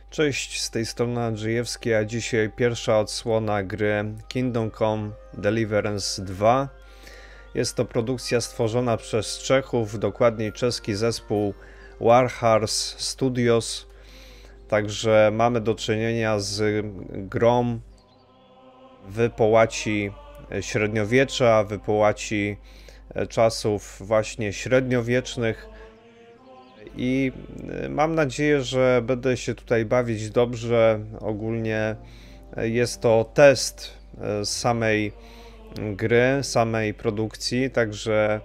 Cześć, z tej strony Andrzejewski, a dzisiaj pierwsza odsłona gry Kingdom Come Deliverance 2. Jest to produkcja stworzona przez Czechów, dokładniej czeski zespół Warhorse Studios. Także mamy do czynienia z grą w połaci średniowiecza, w połaci czasów właśnie średniowiecznych. I mam nadzieję, że będę się tutaj bawić dobrze. Ogólnie jest to test samej gry, samej produkcji, także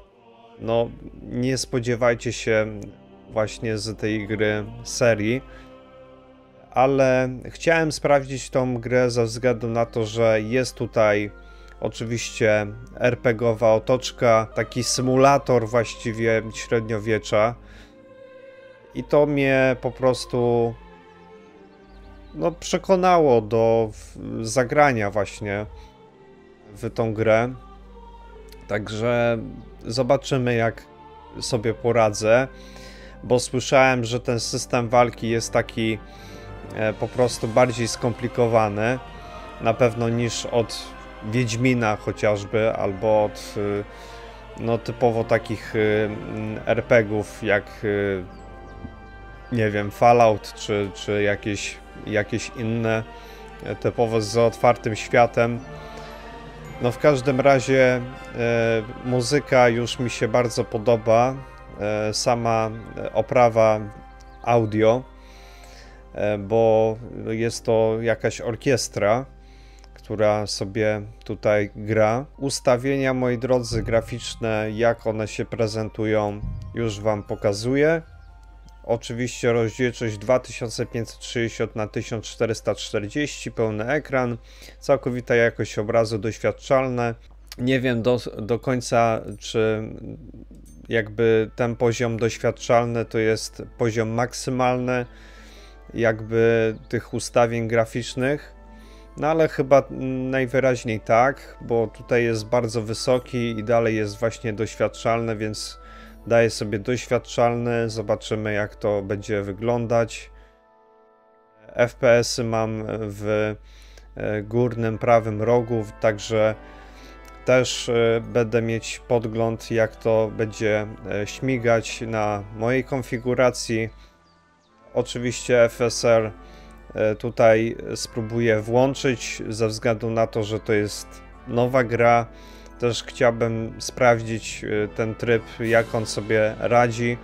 no, nie spodziewajcie się właśnie z tej gry serii. Ale chciałem sprawdzić tą grę ze względu na to, że jest tutaj oczywiście RPG-owa otoczka, taki symulator właściwie średniowiecza. I to mnie po prostu przekonało do zagrania właśnie w tą grę. Także zobaczymy, jak sobie poradzę, bo słyszałem, że ten system walki jest taki po prostu bardziej skomplikowany na pewno niż od Wiedźmina chociażby, albo od typowo takich RPG-ów jak nie wiem, Fallout czy jakieś inne typowo z otwartym światem. No w każdym razie muzyka już mi się bardzo podoba, sama oprawa audio, bo jest to jakaś orkiestra, która sobie tutaj gra. Ustawienia, moi drodzy, graficzne, jak one się prezentują, już wam pokazuję. Oczywiście rozdzielczość 2560 na 1440, pełny ekran, całkowita jakość obrazu, doświadczalne. Nie wiem do końca, czy jakby ten poziom doświadczalny to jest poziom maksymalny jakby tych ustawień graficznych. No ale chyba najwyraźniej tak, bo tutaj jest bardzo wysoki i dalej jest właśnie doświadczalny, więc daję sobie doświadczalny, zobaczymy, jak to będzie wyglądać. FPS-y mam w górnym prawym rogu, także też będę mieć podgląd, jak to będzie śmigać na mojej konfiguracji. Oczywiście FSR tutaj spróbuję włączyć ze względu na to, że to jest nowa gra. Też chciałbym sprawdzić ten tryb, jak on sobie radzi,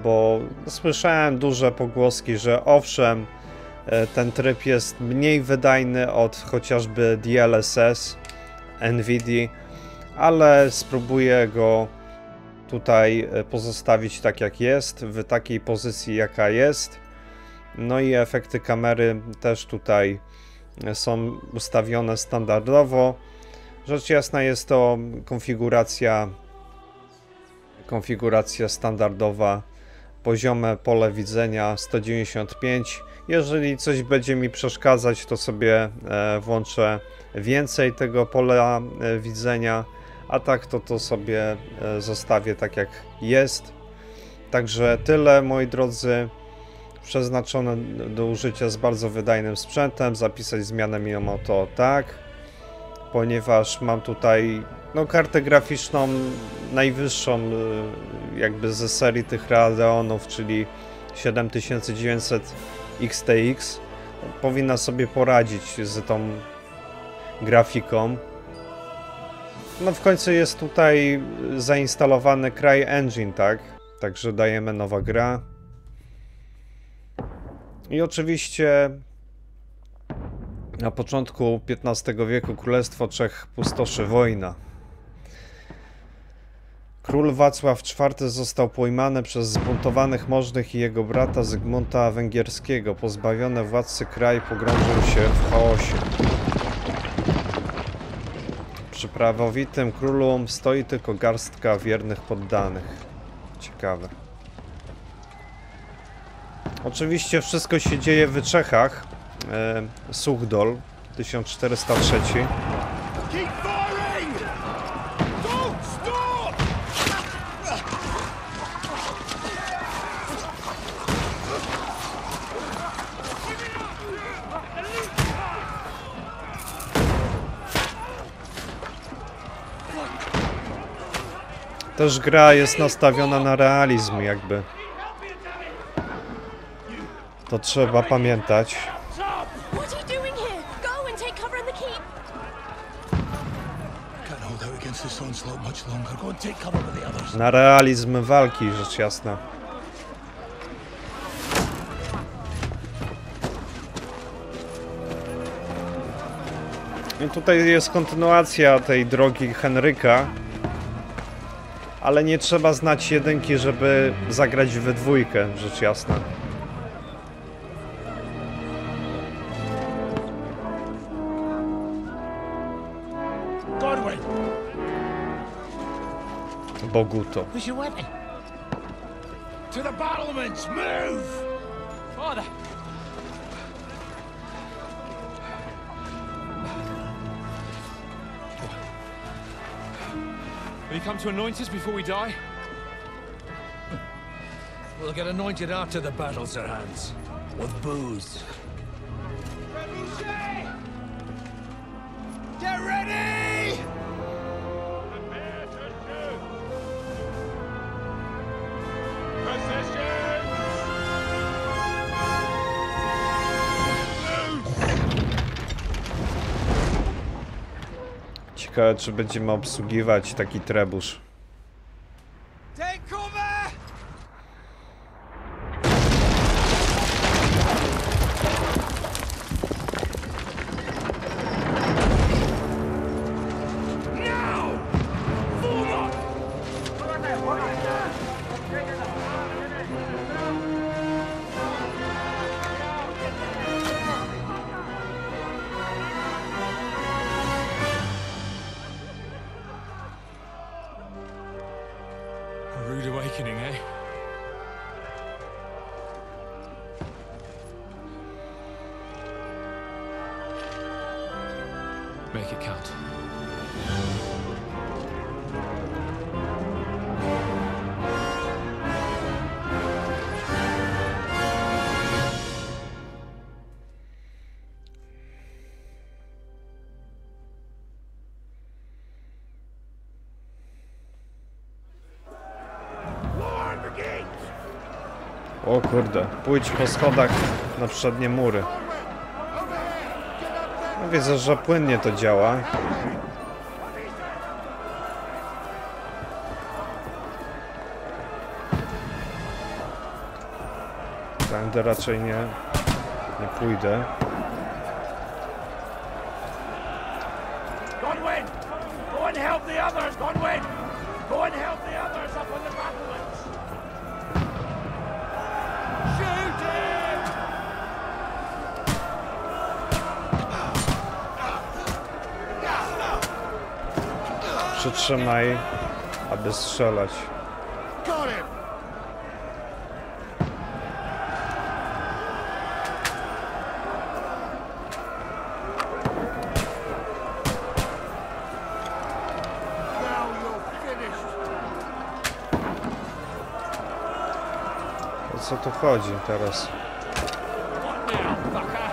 bo słyszałem duże pogłoski, że owszem, ten tryb jest mniej wydajny od chociażby DLSS NVIDIA, ale spróbuję go tutaj pozostawić tak jak jest, w takiej pozycji jaka jest. No i efekty kamery też tutaj są ustawione standardowo. Rzecz jasna jest to konfiguracja standardowa, poziome pole widzenia 195. Jeżeli coś będzie mi przeszkadzać, to sobie włączę więcej tego pola widzenia, a tak to sobie zostawię tak jak jest. Także tyle, moi drodzy, przeznaczone do użycia z bardzo wydajnym sprzętem. Zapisać zmianę mimo to tak, ponieważ mam tutaj kartę graficzną najwyższą jakby ze serii tych Radeonów, czyli 7900 XTX. Powinna sobie poradzić z tą grafiką. No w końcu jest tutaj zainstalowany CryEngine, tak? Także dajemy nowa gra. I oczywiście na początku XV wieku Królestwo Czech pustoszy wojna. Król Wacław IV został pojmany przez zbuntowanych możnych i jego brata Zygmunta Węgierskiego. Pozbawiony władcy kraj pogrążył się w chaosie. Przy prawowitym królu stoi tylko garstka wiernych poddanych. Ciekawe. Oczywiście wszystko się dzieje w Czechach. Suchdol, 1403. Też gra jest nastawiona na realizm jakby. To trzeba pamiętać. Na realizm walki, rzecz jasna. I tutaj jest kontynuacja tej drogi Henryka. Ale nie trzeba znać jedynki, żeby zagrać we dwójkę, rzecz jasna. Boguto. To the battlements, move! Father! Will you come to anoint us before we die? We'll get anointed after the battles are hands. With booze. Get ready! Prepare to shoot! Positions! Ciekawe, czy będziemy obsługiwać taki trebusz. Take cover! Now! Forward! A rude awakening, eh? Make it count. O kurde, pójdź po schodach na przednie mury. No, widzę, że płynnie to działa. Tędy raczej nie pójdę. Godwin! Go and help the others, Godwin! Go and help the others up on the battlements! Shoot him! Przytrzymaj, aby strzelać. Got him! Now you're finished! O co tu chodzi teraz? What now, fucker?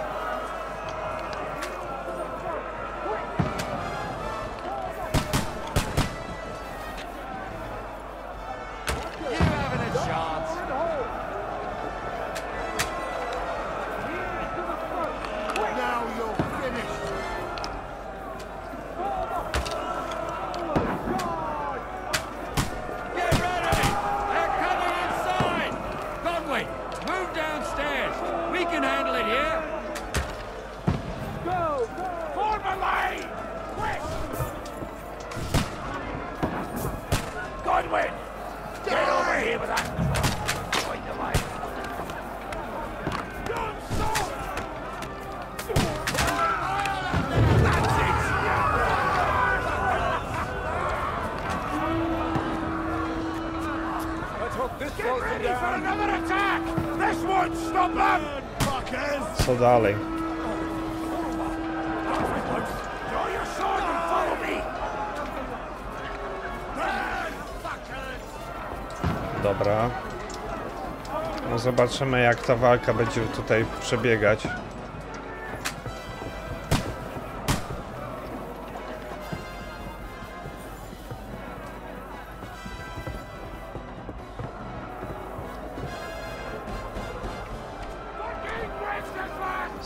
You having a chance? Now you're finished! Get ready! They're coming inside! Conway, move downstairs. We can handle it here. Go! Form a line! Quick! Godwin! Get over here with that! Join the line. Don't stop! That's it! Let's hope this goes ready for another attack! This won't stop them! Fuckers! Co dalej? Draw your sword and follow me! Run, fuckers! Dobra. No zobaczymy, jak ta walka będzie tutaj przebiegać.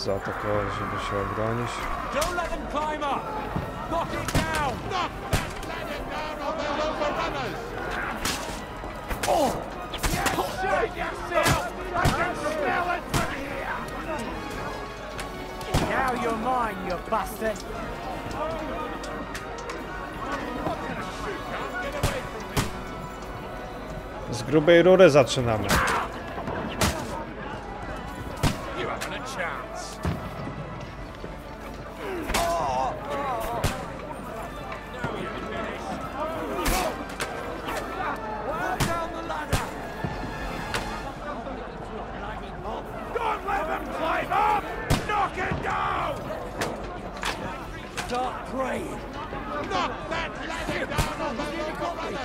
zaatakować, żeby się obronić. Don't let them climb up! Knock it down! Knock that ladder down or they'll overrun us! Oh! Shut yourself! I can smell it from here! Now you're mine, you bastard! Z grubej rury zaczynamy. You haven't a chance! Start praying! Knock that ladder down on the niejednakowy!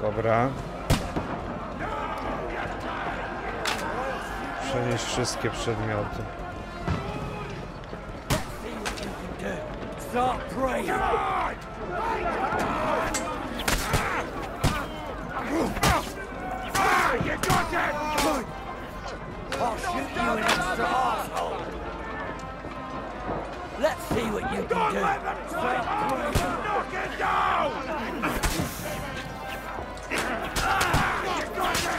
Dobra. Przenieść wszystkie przedmioty. Start praying! You got it! Good! I'll shoot you an extra asshole! Let's see what you can do! Start praying! Knock it down! You got it!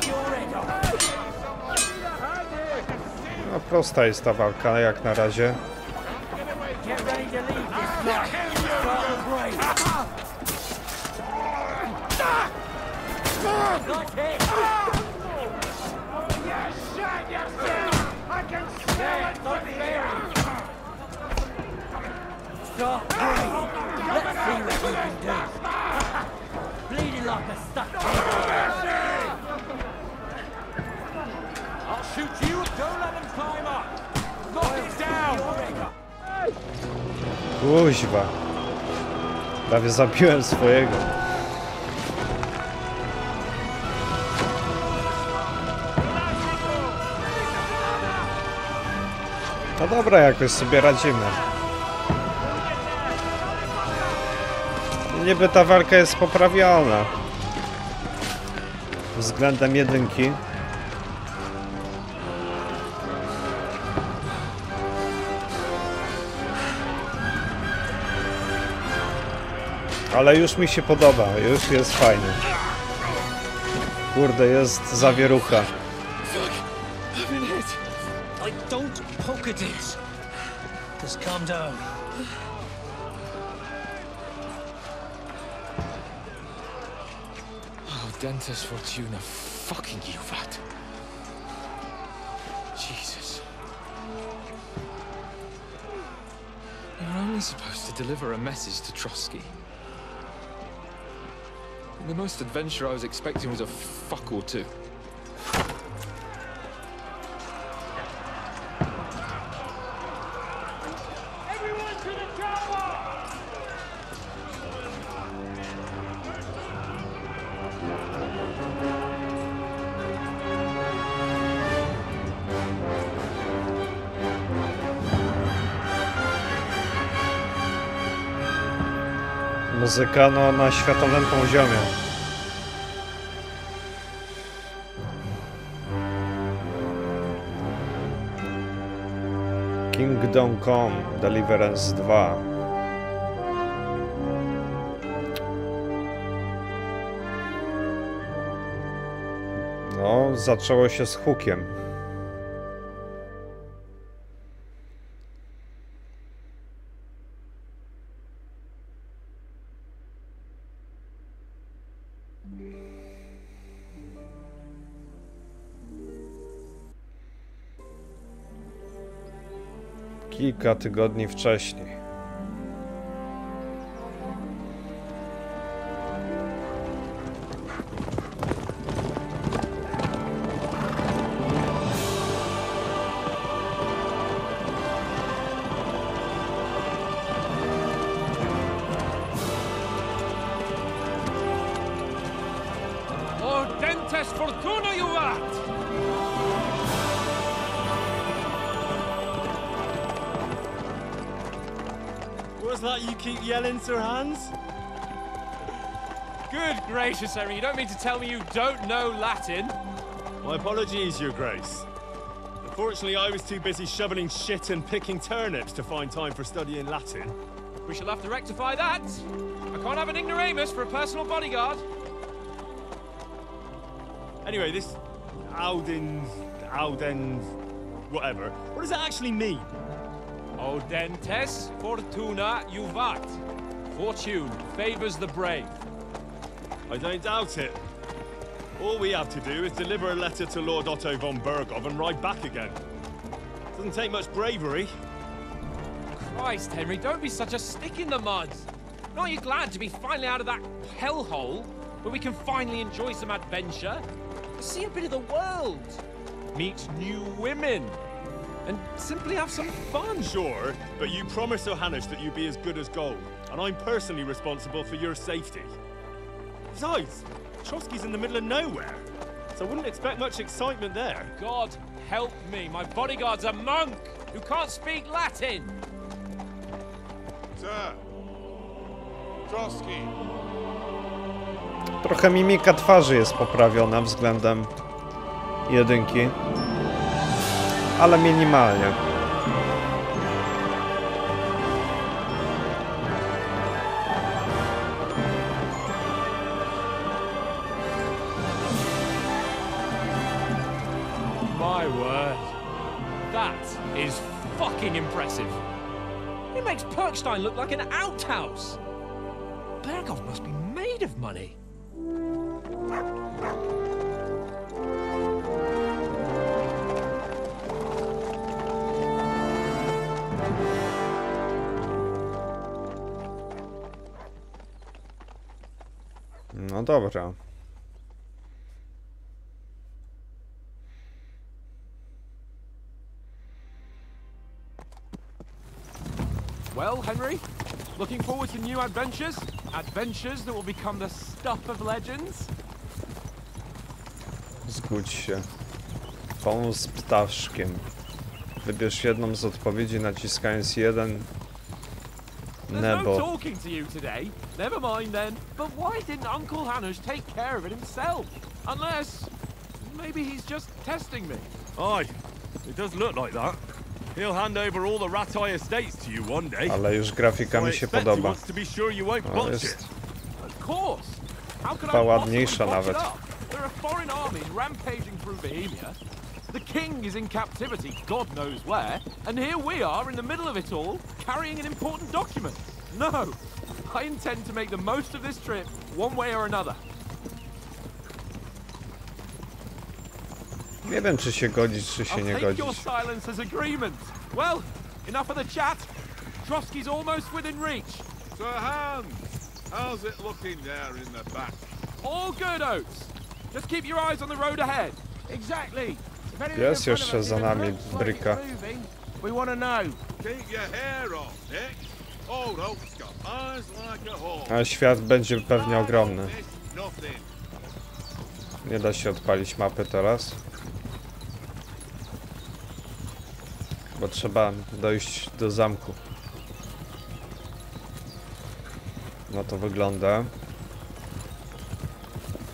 Your head off! No prosta jest ta walka, jak na razie. Get ready to leave this place! Start praying! Like it! You shot yourself! I can smell it from here! Stop praying! Let's see what you can do! Bleeding like a stuck pig! I'll shoot you! Don't let them climb up! Knock it down! Kuźwa. Prawie zabiłem swojego. No dobra, jakoś sobie radzimy. Niby ta walka jest poprawiona względem jedynki. Ale już mi się podoba, już jest fajnie. Kurde, jest zawierucha. Don't poke at it. Just calm down. Oh, dentist fortuna, fucking iuvat. Jesus. You're only supposed to deliver a message to Trotsky. The most adventure I was expecting was a fuck or two. Muzyka no, na światowym poziomie. Kingdom Come Deliverance 2. No, zaczęło się z hookiem. Kilka tygodni wcześniej. Audentes fortuna iuvat! What's that you keep yelling, Sir Hans? Good gracious, Henry, you don't mean to tell me you don't know Latin? My apologies, Your Grace. Unfortunately, I was too busy shoveling shit and picking turnips to find time for studying Latin. We shall have to rectify that. I can't have an ignoramus for a personal bodyguard. Anyway, this Audens, whatever. What does that actually mean? Audentes, fortuna, iuvat. Fortune favors the brave. I don't doubt it. All we have to do is deliver a letter to Lord Otto von Berghoff and ride back again. Doesn't take much bravery. Christ, Henry, don't be such a stick in the mud. Aren't you glad to be finally out of that hellhole where we can finally enjoy some adventure? See a bit of the world, meet new women, and simply have some fun. Sure, but you promised Johannes that you'd be as good as gold, and I'm personally responsible for your safety. Besides, Trotsky's in the middle of nowhere, so I wouldn't expect much excitement there. God help me, my bodyguard's a monk who can't speak Latin. Sir, Trotsky. Trochę mimika twarzy jest poprawiona względem jedynki, ale minimalnie. My word, that is fucking impressive. It makes Perkstein look like an outhouse. Berghoff must be made of money. No dobra. Well, Henry, looking forward to new adventures? Adventures that will become the stuff of legends? Zgódź się. Pomóż z ptaszkiem. Wybierz jedną z odpowiedzi naciskając jeden. There's no Nebo. talking to you today. Never mind then. But why didn't Uncle Hanush take care of it himself? Unless maybe he's just testing me. Aye, it does look like that. He'll hand over all the Ratai estates to you one day. Ale już grafika mi się podoba. Wants to be sure you won't O, botch jest it. Of course. How could chyba I ładniejsza possibly nawet. botch it up? There are foreign armies rampaging through Bohemia. The king is in captivity, God knows where, and here we are in the middle of it all, carrying an important document. No, I intend to make the most of this trip, one way or another. Nie wiem, czy się godzić, czy się I'll nie take your godzić. silence as agreement. Well, enough of the chat. Trotsky's almost within reach. Sir Hans, how's it looking there in the back? All good, Oates. Just keep your eyes on the road ahead. Exactly. If anything Jest in front jeszcze of us za even nami looks like bryka. it's moving, we want to know. Keep your hair on, Nick. Old Oak's got eyes like a hawk. Ale świat będzie pewnie ogromny. Miss nothing. Nie da się odpalić mapy teraz. Bo trzeba dojść do zamku. No to wygląda.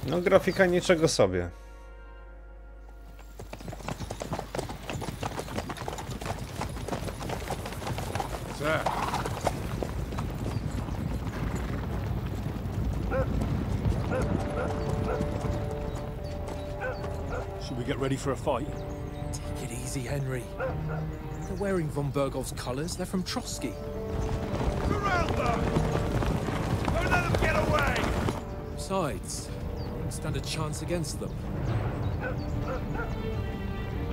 No grafika niczego sobie. Sir. Should we get ready for a fight? Take it easy, Henry. They're wearing von Berghoff's colours. They're from Trotsky. Surround them! Don't let them get away! Besides, we won't stand a chance against them.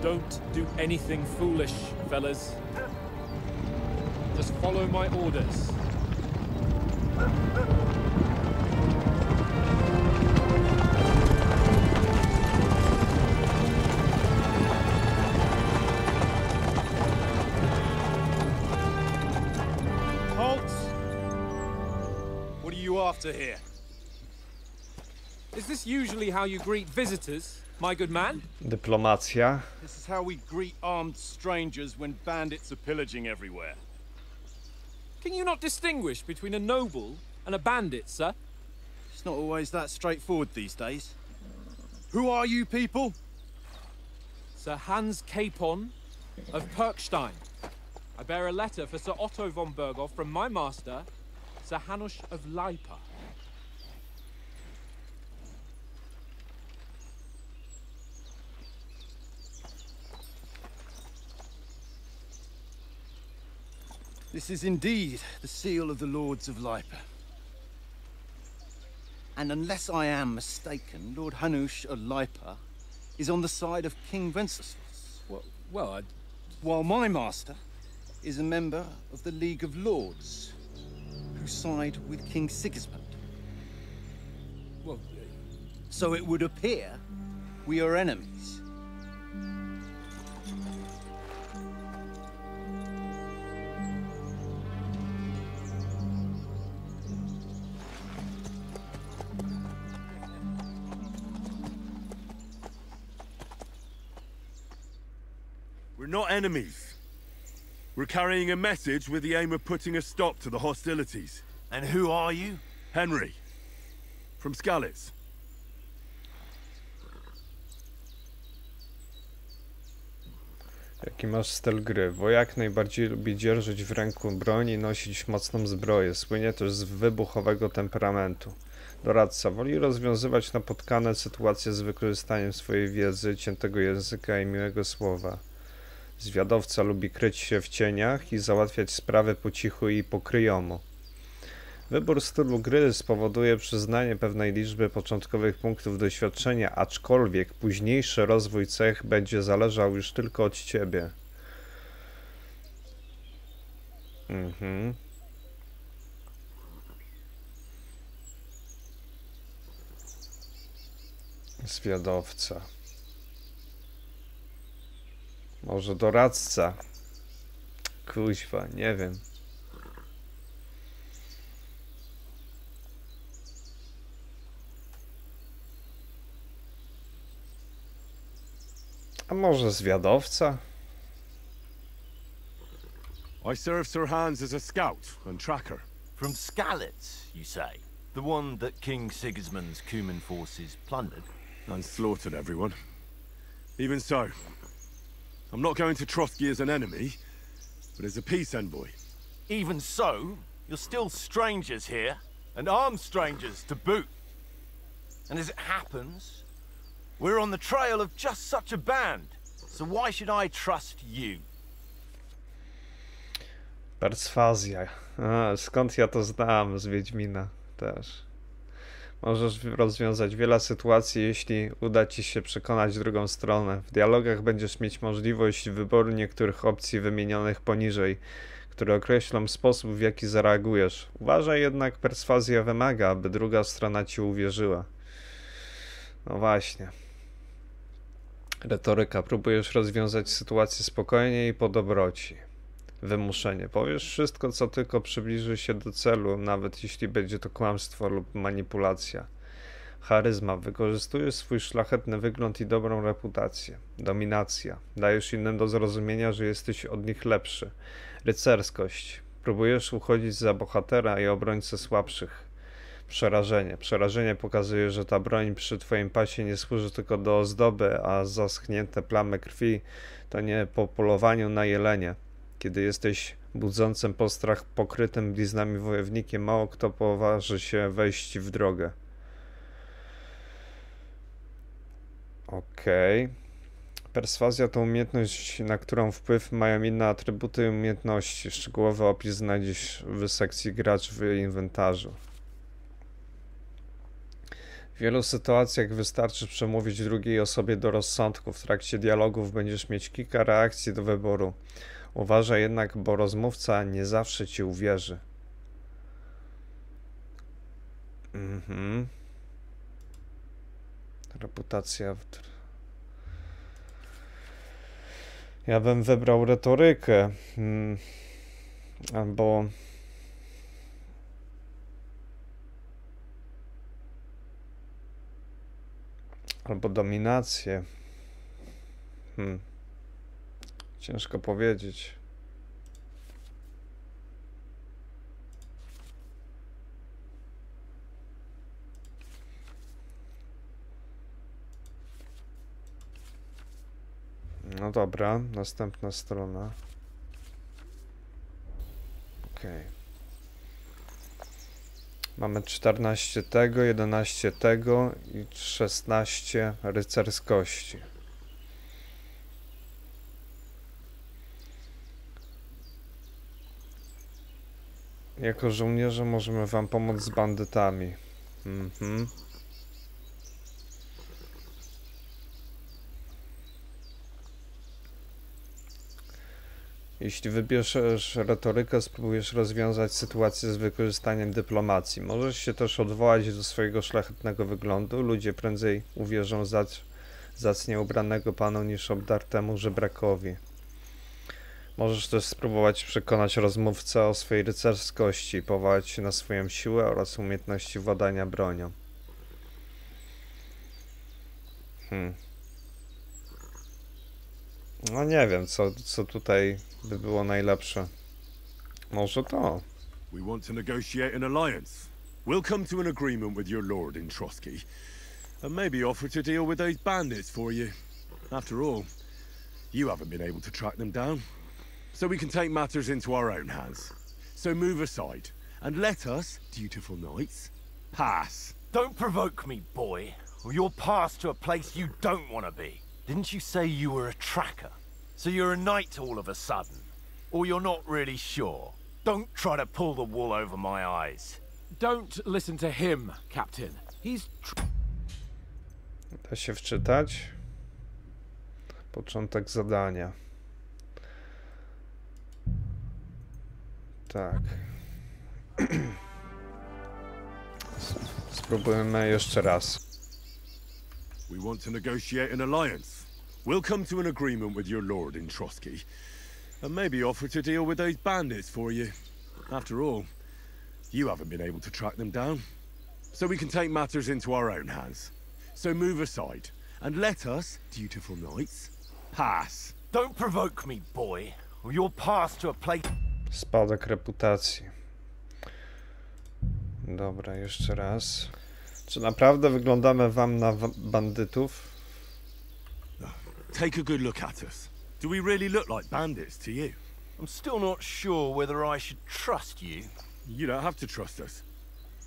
Don't do anything foolish, fellas. Just follow my orders. Halt! What are you after here? Is this usually how you greet visitors, my good man? Dyplomacja. This is how we greet armed strangers when bandits are pillaging everywhere. Can you not distinguish between a noble and a bandit, sir? It's not always that straightforward these days. Who are you people? Sir Hans Capon of Perkstein. I bear a letter for Sir Otto von Berghoff from my master, Sir Hanush of Leipa. This is indeed the seal of the Lords of Leipa. And unless I am mistaken, Lord Hanush of Leipa is on the side of King Wenceslas. While my master is a member of the League of Lords, who side with King Sigismund. So it would appear we are enemies. We're not enemies. We're carrying a message with the aim of putting a stop to the hostilities. And who are you? Henry. From Skalitz. Jaki masz styl gry? Wojak najbardziej lubi dzierżyć w ręku broń i nosić mocną zbroję. Słynie też z wybuchowego temperamentu. Doradca woli rozwiązywać napotkane sytuacje z wykorzystaniem swojej wiedzy, ciętego języka i miłego słowa. Zwiadowca lubi kryć się w cieniach i załatwiać sprawy po cichu i po kryjomu. Wybór stylu gry spowoduje przyznanie pewnej liczby początkowych punktów doświadczenia, aczkolwiek późniejszy rozwój cech będzie zależał już tylko od ciebie. Zwiadowca. Może doradca. Kuźwa, nie wiem. A może zwiadowca? I serve Sir Hans as a scout and tracker. From Skalitz, you say? The one that King Sigismund's Cuman forces plundered? And slaughtered everyone. Even so, I'm not going to Trotsky as an enemy, but as a peace envoy. Even so, you're still strangers here, and armed strangers to boot. And as it happens, we're on the trail of just such a band, so why should I trust you? Perswazja. Skąd ja to znam z Wiedźmina też. Możesz rozwiązać wiele sytuacji, jeśli uda ci się przekonać drugą stronę. W dialogach będziesz mieć możliwość wyboru niektórych opcji wymienionych poniżej, które określą sposób, w jaki zareagujesz. Uważaj jednak, perswazja wymaga, aby druga strona ci uwierzyła. No właśnie. Retoryka. Próbujesz rozwiązać sytuację spokojnie i po dobroci. Wymuszenie. Powiesz wszystko, co tylko przybliży się do celu, nawet jeśli będzie to kłamstwo lub manipulacja. Charyzma. Wykorzystujesz swój szlachetny wygląd i dobrą reputację. Dominacja. Dajesz innym do zrozumienia, że jesteś od nich lepszy. Rycerskość. Próbujesz uchodzić za bohatera i obrońcę słabszych. Przerażenie. Przerażenie pokazuje, że ta broń przy twoim pasie nie służy tylko do ozdoby, a zaschnięte plamy krwi to nie po polowaniu na jelenie. Kiedy jesteś budzącym postrach, pokrytym bliznami wojownikiem, mało kto poważy się wejść w drogę. Okej. Perswazja to umiejętność, na którą wpływ mają inne atrybuty i umiejętności. Szczegółowy opis znajdziesz w sekcji gracz w inwentarzu. W wielu sytuacjach wystarczy przemówić drugiej osobie do rozsądku. W trakcie dialogów będziesz mieć kilka reakcji do wyboru. Uważaj jednak, bo rozmówca nie zawsze ci uwierzy. Reputacja. Ja bym wybrał retorykę. Albo dominację. Ciężko powiedzieć. No dobra, następna strona. Okej. Mamy 14 tego, 11 tego i 16 rycerskości. Jako żołnierze możemy wam pomóc z bandytami. Jeśli wybierzesz retorykę, spróbujesz rozwiązać sytuację z wykorzystaniem dyplomacji. Możesz się też odwołać do swojego szlachetnego wyglądu. Ludzie prędzej uwierzą zacnie ubranego panu niż obdartemu żebrakowi. Możesz też spróbować przekonać rozmówcę o swojej rycerskości, powołać się na swoją siłę oraz umiejętności władania bronią. No nie wiem, co tutaj by było najlepsze. Może to. We want to negotiate an alliance. We'll come to an agreement with your lord in Trotsky, and maybe offer to deal with those bandits for you. After all, you haven't been able to track them down. So we can take matters into our own hands. So move aside, and let us, dutiful knights, pass. Don't provoke me, boy, or you'll pass to a place you don't want to be. Didn't you say you were a tracker? So you're a knight all of a sudden? Or you're not really sure? Don't try to pull the wool over my eyes. Don't listen to him, Captain. He's... Da się wczytać. Początek zadania. Tak. Spróbujmy jeszcze raz. We want to negotiate an alliance. We'll come to an agreement with your lord in Trotsky, and maybe offer to deal with those bandits for you. After all, you haven't been able to track them down. So we can take matters into our own hands. So move aside, and let us, dutiful knights, pass. Don't provoke me, boy, or you'll pass to a place... Spadek reputacji. Dobra, jeszcze raz. Czy naprawdę wyglądamy wam na bandytów? Take a good look at us. Do we really look like bandits to you? I'm still not sure whether I should trust you. You don't have to trust us.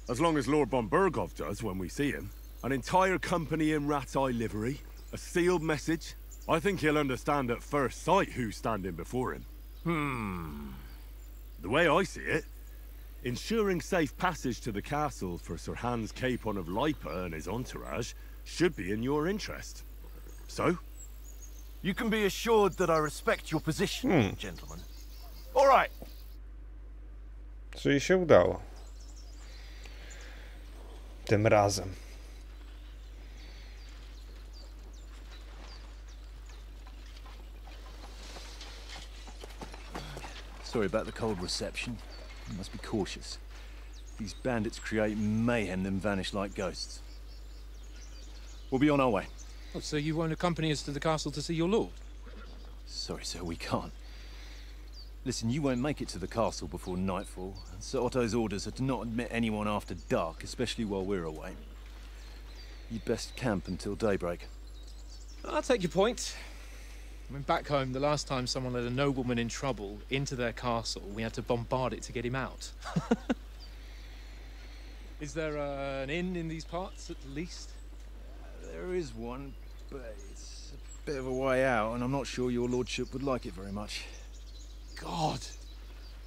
As long as Lord von Burgov does when we see him. An entire company in rat's eye livery, a sealed message. I think he'll understand at first sight who's standing before him. The way I see it, ensuring safe passage to the castle for Sir Hans Capon of Lipa and his entourage should be in your interest. So? You can be assured that I respect your position, gentlemen. All right. Czyli się udało. Tym razem. Sorry about the cold reception. You must be cautious. These bandits create mayhem, then vanish like ghosts. We'll be on our way. Oh, so you won't accompany us to the castle to see your lord? Sorry, sir, we can't. Listen, you won't make it to the castle before nightfall, and Sir Otto's orders are to not admit anyone after dark, especially while we're away. You'd best camp until daybreak. I'll take your point. I mean, back home, the last time someone let a nobleman in trouble into their castle, we had to bombard it to get him out. Is there an inn in these parts, at least? There is one, but it's a bit of a way out, and I'm not sure your lordship would like it very much. God!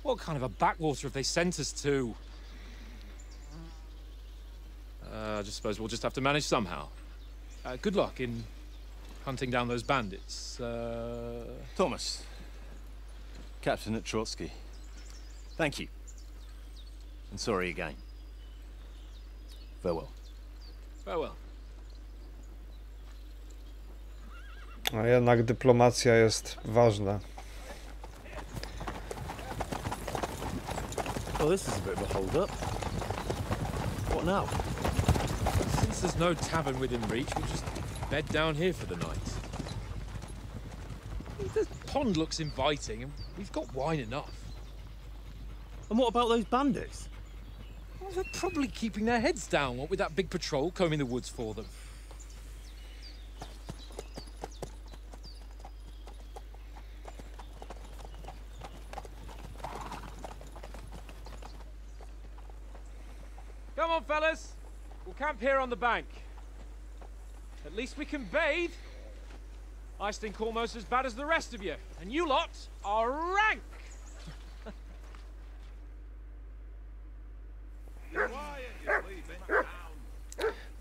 What kind of a backwater have they sent us to? I just suppose we'll just have to manage somehow. Good luck in hunting down those bandits. Thomas, captain at Trotsky. Thank you. And sorry again. Farewell. Farewell. A jednak dyplomacja jest ważna. Well, this is a bit of a hold-up. What now? Since there's no tavern within reach, we'll just bed down here for the night. The pond looks inviting, and we've got wine enough. And what about those bandits? Well, they're probably keeping their heads down, what with that big patrol combing the woods for them. Come on, fellas. We'll camp here on the bank. At least we can bathe. I stink almost as bad as the rest of you, and you lot are rank.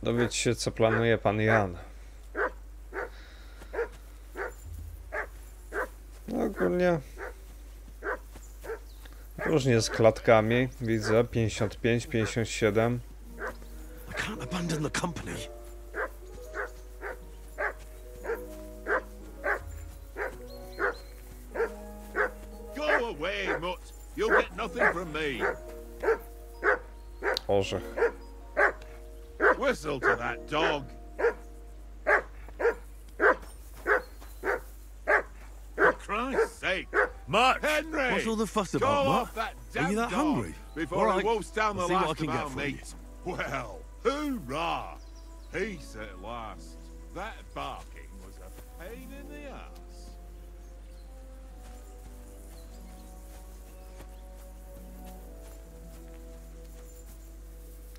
Dowiedz się, co planuje pan Jan. No ogólnie różnie z klatkami, widzę 55, 57. I can't abandon the company. Go away, mutt. You'll get nothing from me. Orzech. Whistle to that dog. For Christ's sake. March! Henry! What's all the fuss Go about, off Matt? that Are you damn that dog hungry? before All he right, wolfs down the I'll see what I last can of get our for you. meat. Well, hoorah! Peace at last. That barking was a pain in the ass.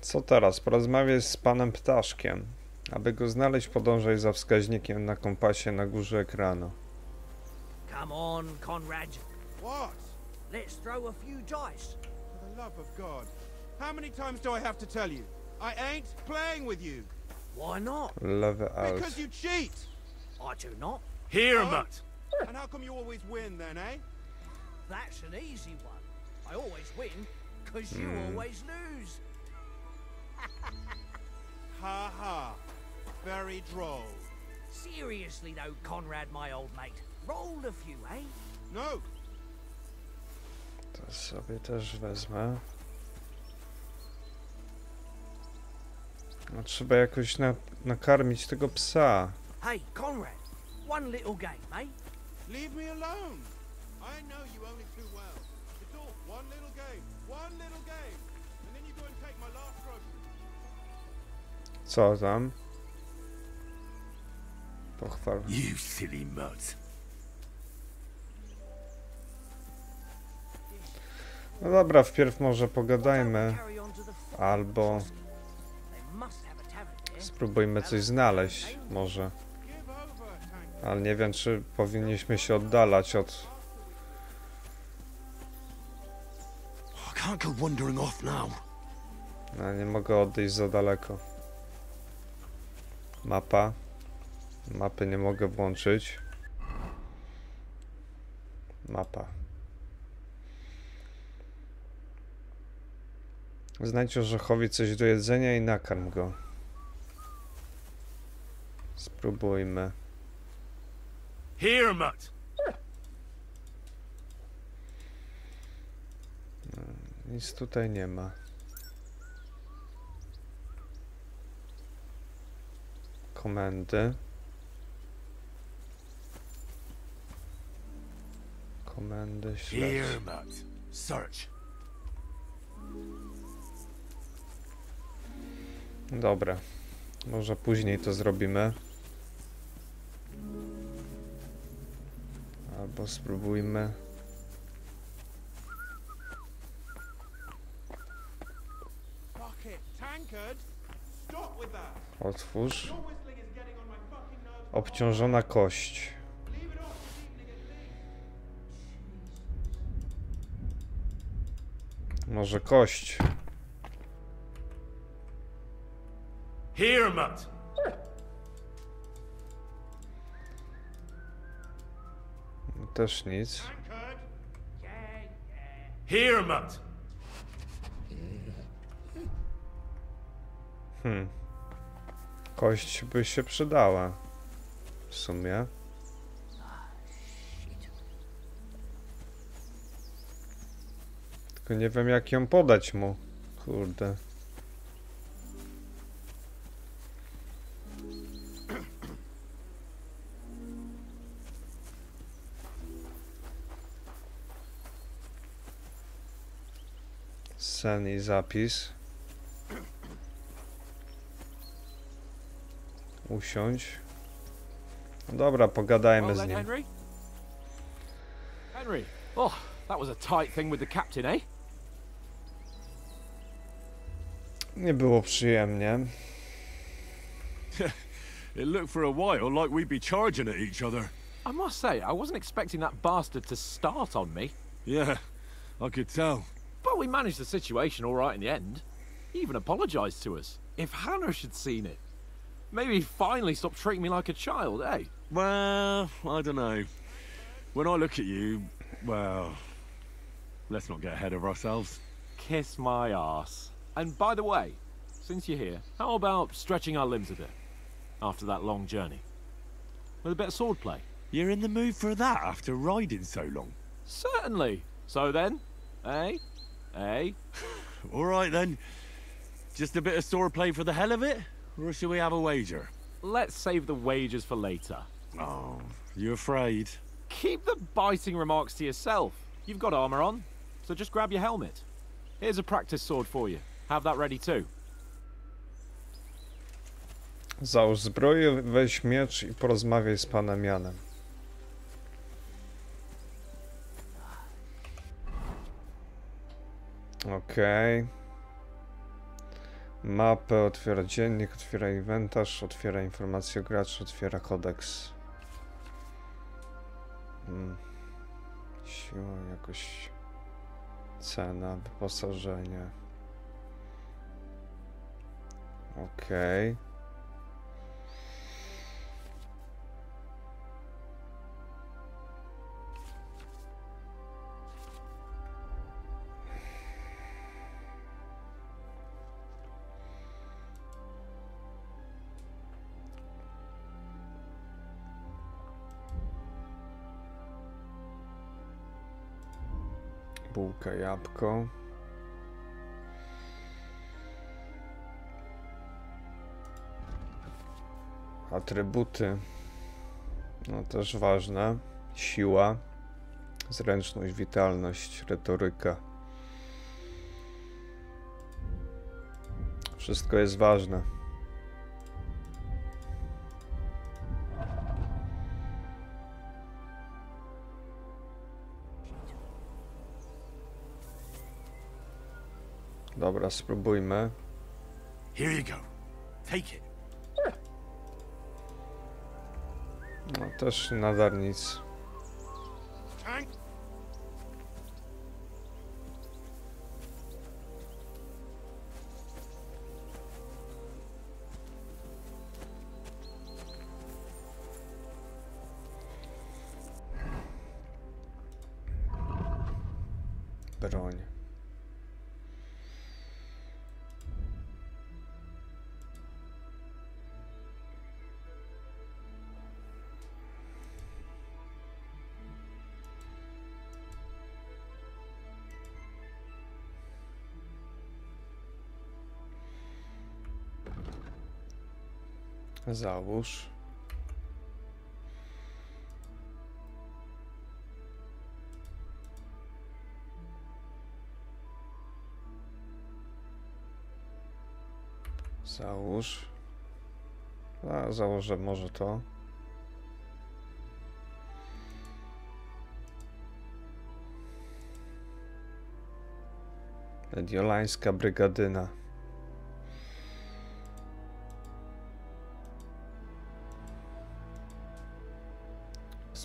Co teraz? Porozmawiaj z panem Ptaszkiem. Aby go znaleźć, podążaj za wskaźnikiem na kompasie na górze ekranu. Come on, Conrad. What? Let's throw a few dice. For the love of God. How many times do I have to tell you? I ain't playing with you. Why not? Lewy alt. Because you cheat. I do not. Here, Oh. mutt. And how come you always win then, eh? That's an easy one. I always win, because you always lose. Ha ha. Very droll. Seriously though, Conrad, my old mate. Roll a few, eh? No. To sobie też wezmę. No, trzeba jakoś nakarmić tego psa. Hey, Conrad. One little game, eh? Leave me alone. I know you only too well. It's all one little game. One little game. And then you go and take my last grocery. Co tam? Pochwal. You silly mutt. No dobra, wpierw może pogadajmy. Carry on to the f- Albo They must have a tavern here. spróbujmy coś znaleźć. Może. Ale nie wiem, czy powinniśmy się oddalać od... I can't go wandering off now. No, nie mogę odejść za daleko. Mapa. Mapy nie mogę włączyć. Mapa. Znajdź orzechowi coś do jedzenia i nakarm go. Spróbujmy. Here, mutt. Nic tutaj nie ma. Komendy. Komendy, śledź. Here, mutt. Search. Dobra. Może później to zrobimy. Albo spróbujmy. Bucket, tankard. Stop with that. Otwórz. Your whistling is getting on my fucking nerves. Obciążona kość. Leave it off this evening at least. Może kość. Here, mutt. Też nic. Tankard. Here, mutt. Kość by się przydała. W sumie. Tylko nie wiem, jak ją podać mu. Kurde. Sen i zapis. Usiądź. No dobra, pogadajmy Well z then, nim. Henry. Henry. Oh, that was a tight thing with the captain, eh? Nie było przyjemnie. It looked for a while like we'd be charging at each other. I must say, I wasn't expecting that bastard to start on me. Yeah, I could tell. But we managed the situation all right in the end. He even apologized to us. If Hanush had seen it, maybe he'd finally stop treating me like a child, eh? Well, I don't know. When I look at you, well, let's not get ahead of ourselves. Kiss my arse. And by the way, since you're here, how about stretching our limbs a bit after that long journey? With a bit of swordplay. You're in the mood for that after riding so long? Certainly. So then, eh? Eh? All right then. Just a bit of swordplay for the hell of it? Or shall we have a wager? Let's save the wagers for later. Oh, you afraid? Keep the biting remarks to yourself. You've got armor on, so just grab your helmet. Here's a practice sword for you. Have that ready too. Załóż zbroję, weź miecz i porozmawiaj z panem Janem. Okej. Mapę, otwiera dziennik, otwiera inwentarz, otwiera informacje o graczu, otwiera kodeks. Siła, jakoś cena, wyposażenie. Okej. Bułka, jabłko. Atrybuty. No też ważne. Siła, zręczność, witalność, retoryka. Wszystko jest ważne. Dobra, spróbujmy. Here you go. Take it. No też nadal nic. Broń. Załóż. Załóż. A, założę może to. Mediolańska brygadyna.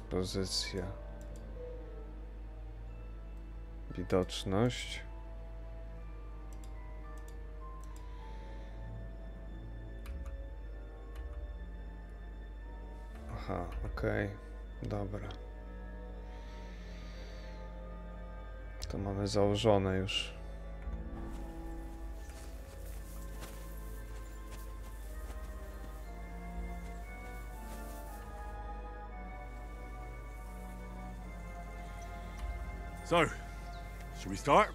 Pozycja, widoczność, aha, okej, dobra, to mamy założone już. So, should we start?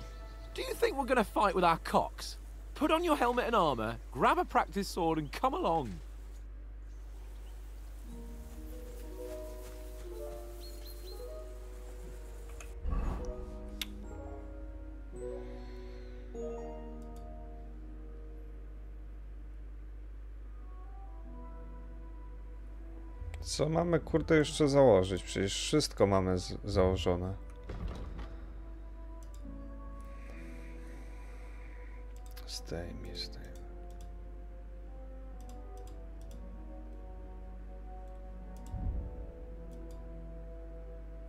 Do you think we're gonna fight with our cocks? Put on your helmet and armor, grab a practice sword and come along. Co mamy, kurde, jeszcze założyć? Przecież wszystko mamy założone. Zdejmij.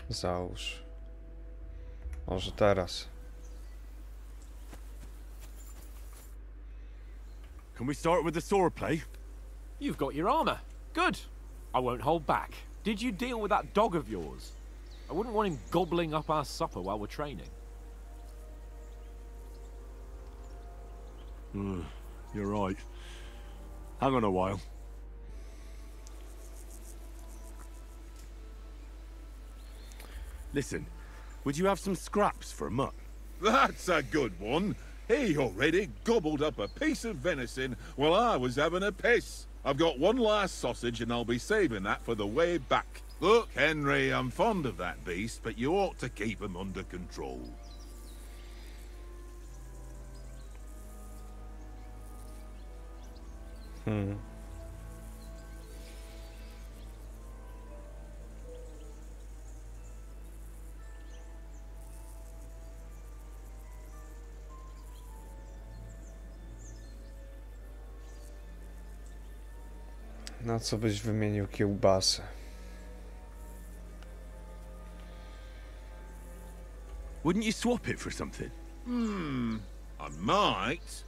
Załóż. Może teraz. Can we start with the swordplay? You've got your armor. Good. I won't hold back. Did you deal with that dog of yours? I wouldn't want him gobbling up our supper while we're training. You're right. Hang on a while. Listen, would you have some scraps for Mutt? That's a good one. He already gobbled up a piece of venison while I was having a piss. I've got one last sausage and I'll be saving that for the way back. Look, Henry, I'm fond of that beast, but you ought to keep him under control. Na co byś wymienił kiełbasę? Wouldn't you swap it for something? I might.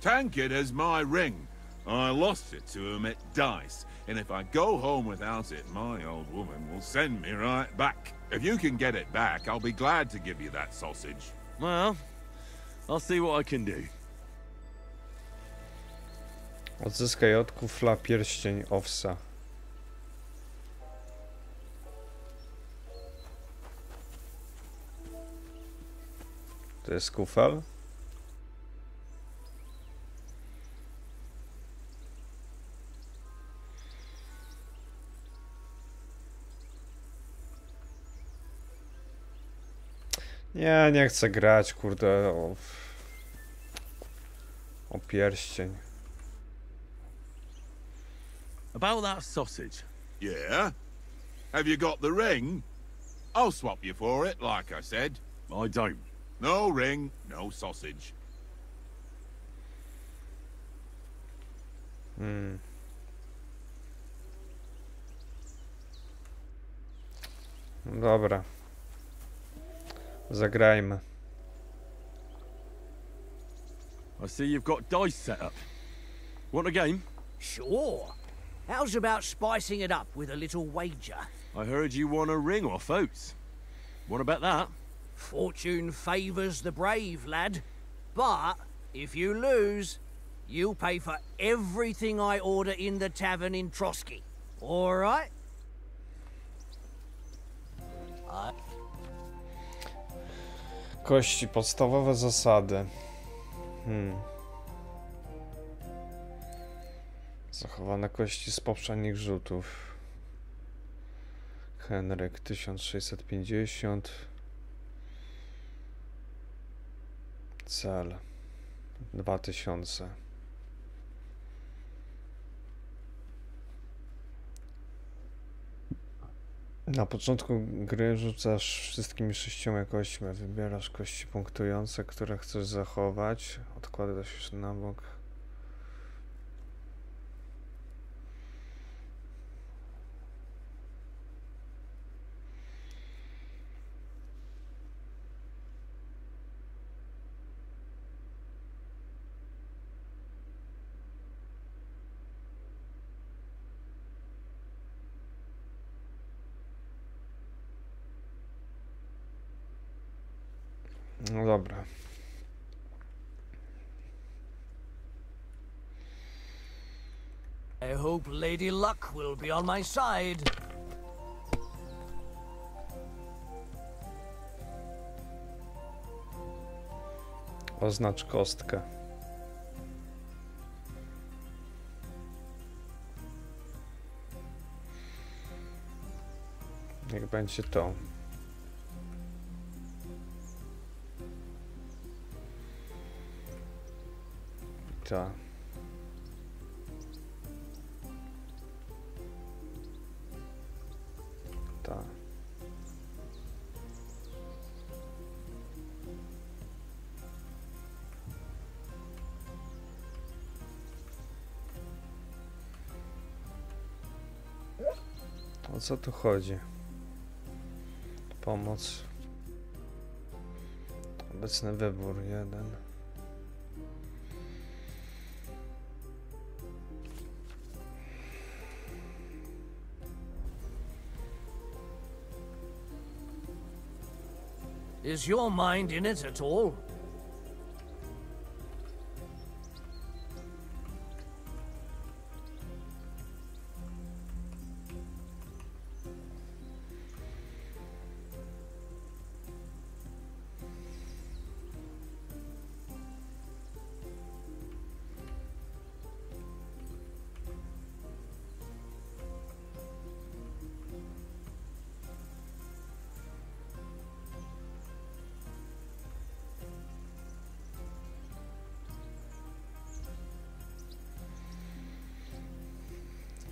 Tankard has my ring. I lost it to him at dice, and if I go home without it, my old woman will send me right back. If you can get it back, I'll be glad to give you that sausage. Well, I'll see what I can do. Odzyskaj od kufla pierścień owsa. To jest kufel? Nie chcę grać, kurde, o pierścień. About that sausage. Yeah? Have you got the ring? I'll swap you for it, like I said. I don't. No ring, no sausage. Dobra. Zagrajmy. I see you've got dice set up. Want a game? Sure. How's about spicing it up with a little wager? I heard you won a ring off Oates. What about that? Fortune favours the brave, lad. But if you lose, you'll pay for everything I order in the tavern in Trotsky. All right? Kości, podstawowe zasady. Zachowane kości z poprzednich rzutów. Henryk 1650. Cel 2000. Na początku gry rzucasz wszystkimi 6 kośćmi, wybierasz kości punktujące, które chcesz zachować, odkładasz je na bok. No dobra. I hope Lady Luck will be on my side. Oznacz kostkę. Niech będzie to. Ta. Ta. O co tu chodzi? Pomoc. Obecny wybór 1. Is your mind in it at all?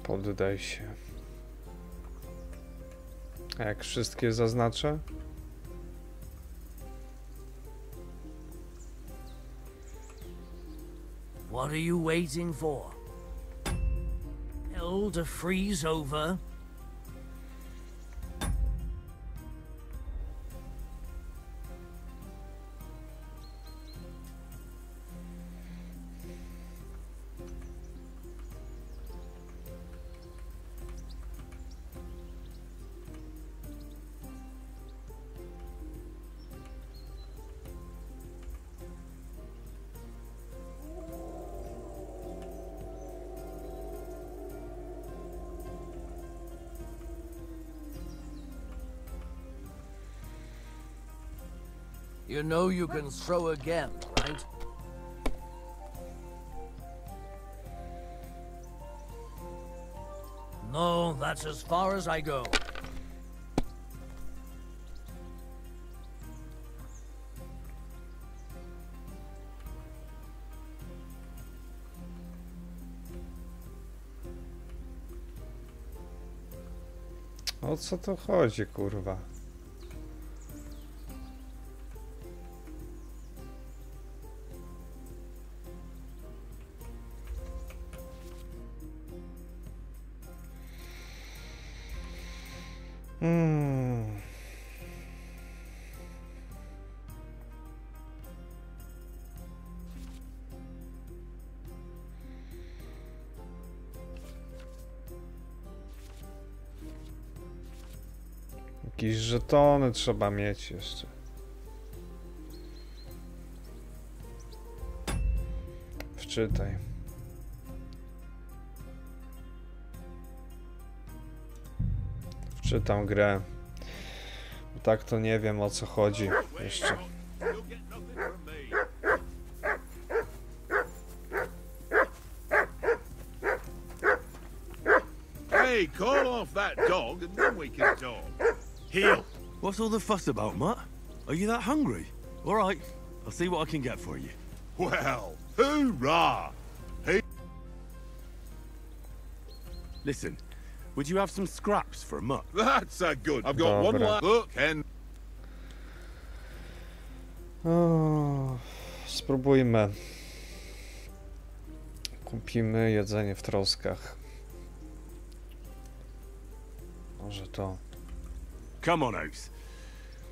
Poddaj się. A jak wszystkie zaznaczę? What are you waiting for? Hell to freeze over? You know you can throw again, right? No, that's as far as I go. O co to chodzi, kurwa? Jakieś żetony trzeba mieć jeszcze. Wczytaj. Wczytam grę. Bo tak to nie wiem, o co chodzi jeszcze. Hey, call off that dog and then we can talk. Heel! What's all the fuss about, Mutt? Are you that hungry? All right, I'll see what I can get for you. Well, hoorah! Hey. Listen, would you have some scraps for a Mutt? That's a good. I've got one last look and... O, spróbujmy. Kupimy jedzenie w troskach. Może to. Come on, Oaks.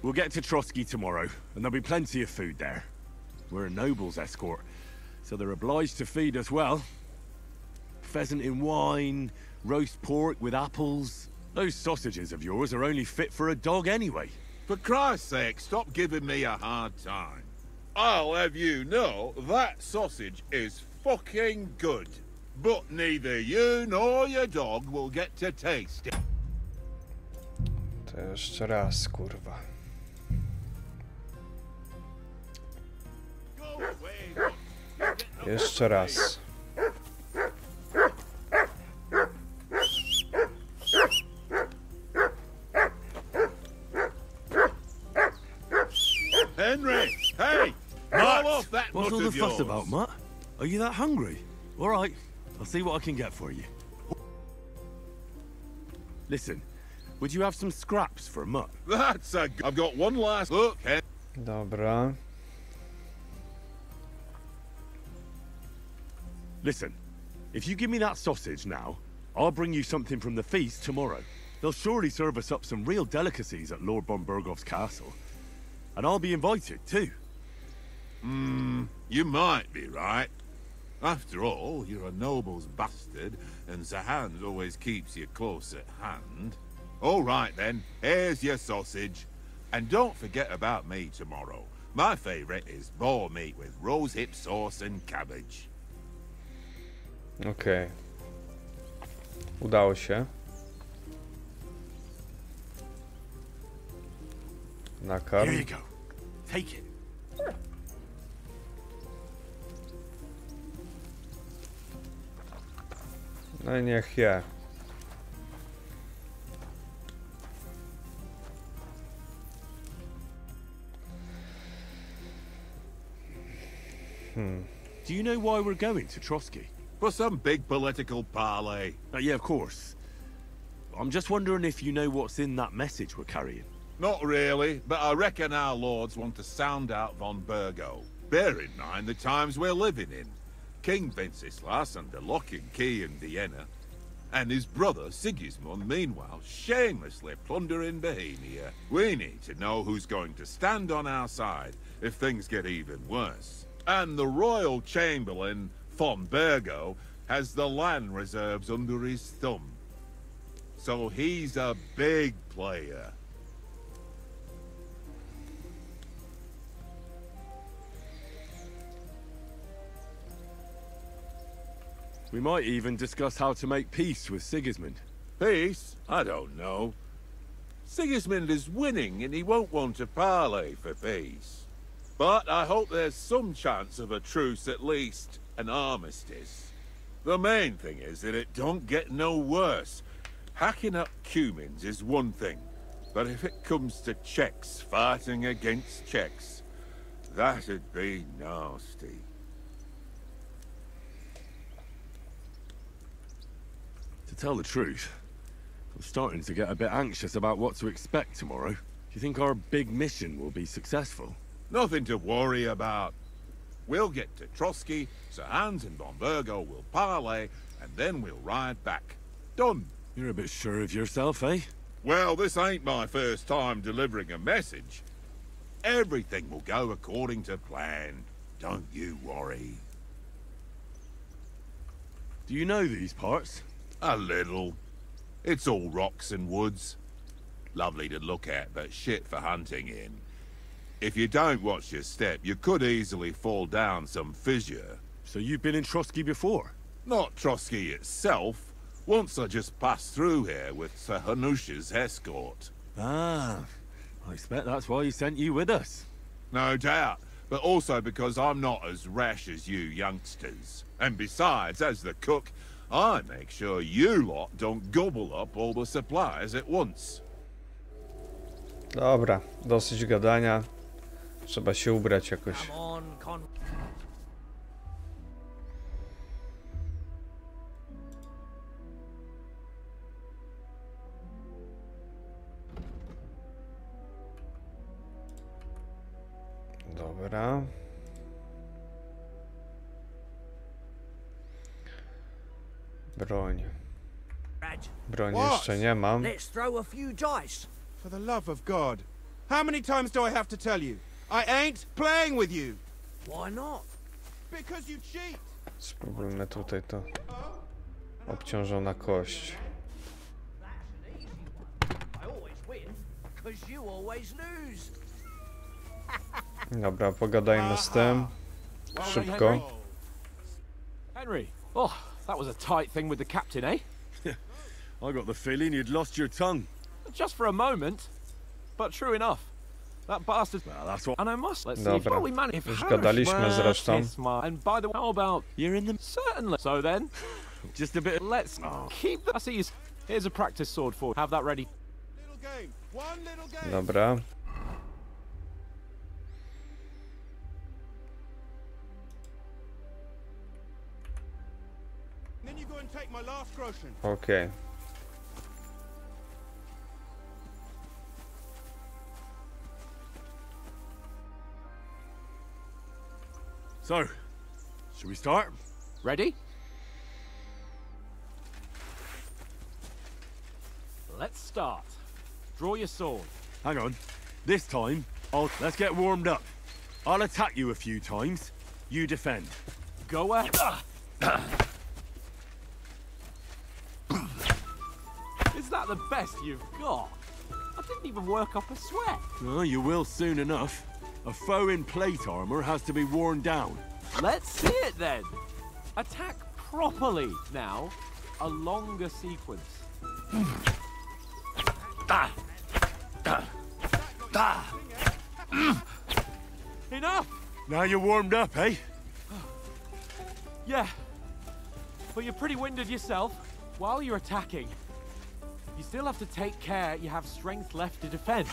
We'll get to Trotsky tomorrow, and there'll be plenty of food there. We're a noble's escort, so they're obliged to feed us well. Pheasant in wine, roast pork with apples. Those sausages of yours are only fit for a dog anyway. For Christ's sake, stop giving me a hard time. I'll have you know that sausage is fucking good. But neither you nor your dog will get to taste it. To jeszcze raz, kurwa. Jeszcze raz. Henry, hey! Call off that What's all mutt the of fuss yours. about, Mutt? Are you that hungry? All right, I'll see what I can get for you. Listen, would you have some scraps for a Mutt? That's a... I've got one last look, Hen... Dobra. Listen, if you give me that sausage now, I'll bring you something from the feast tomorrow. They'll surely serve us up some real delicacies at Lord Bombergov's castle. And I'll be invited, too. You might be right. After all, you're a noble's bastard, and Zahan always keeps you close at hand. All right, then. Here's your sausage. And don't forget about me tomorrow. My favorite is boar meat with rosehip sauce and cabbage. Okej. Udało się. Nakarm. Here you go. Take it. No i niech je. Do you know why we're going to Trotsky? For some big political parley. Yeah, of course. I'm just wondering if you know what's in that message we're carrying. Not really, but I reckon our lords want to sound out von Burgo. Bear in mind the times we're living in. King Wenceslas under lock and key in Vienna, and his brother Sigismund, meanwhile, shamelessly plundering Bohemia. We need to know who's going to stand on our side if things get even worse. And the royal chamberlain, von Burgo, has the land reserves under his thumb. So he's a big player. We might even discuss how to make peace with Sigismund. Peace? I don't know. Sigismund is winning and he won't want to parley for peace. But I hope there's some chance of a truce, at least an armistice. The main thing is that it don't get no worse. Hacking up Cumans is one thing, but if it comes to Czechs fighting against Czechs, that'd be nasty. To tell the truth, I'm starting to get a bit anxious about what to expect tomorrow. Do you think our big mission will be successful? Nothing to worry about. We'll get to Trotsky, Sir Hans and von Burgo will parley, and then we'll ride back. Done. You're a bit sure of yourself, eh? Well, this ain't my first time delivering a message. Everything will go according to plan. Don't you worry. Do you know these parts? A little. It's all rocks and woods. Lovely to look at, but shit for hunting in. If you don't watch your step, you could easily fall down some fissure. So you've been in Trotsky before? Not Trotsky itself. Once I just passed through here with Sir Hanush's escort. Ah, I expect that's why he sent you with us. No doubt, but also because I'm not as rash as you youngsters. And besides, as the cook, I make sure you lot don't gobble up all the supplies at once. Dobra, dosyć gadania. Trzeba się ubrać jakoś. Dobra. Broń. Broń jeszcze nie mam. Let's throw a few dice. For the love of God. How many times do I have to tell you? I ain't playing with you. Why not? Because you cheat. Spróbujmy tutaj to. Obciążona kość. I always win, because you always lose. Dobra, pogadajmy z tym. Szybko. Henry. Oh, that was a tight thing with the captain, eh? I got the feeling you'd lost your tongue. Just for a moment. But true enough. That bastard. Well, that's what. And I must. Let's see Dobra, if we manage. już gadaliśmy zresztą. And by the way, how about You're in the. certainly? So then, Just a bit. let's keep that. I see. Here's a practice sword for. Have that ready. Little game. One little game. Dobra. Then you go and take my last groschen. Okej. So, should we start? Ready? let's start. Draw your sword. Hang on. This time, let's get warmed up. I'll attack you a few times. You defend. Go ahead. Is that the best you've got? I didn't even work up a sweat. Oh, you will soon enough. A foe in plate armor has to be worn down. Let's see it then. Attack properly now. A longer sequence. Enough! Now you're warmed up, eh? Yeah. But you're pretty winded yourself. While you're attacking, you still have to take care you have strength left to defend.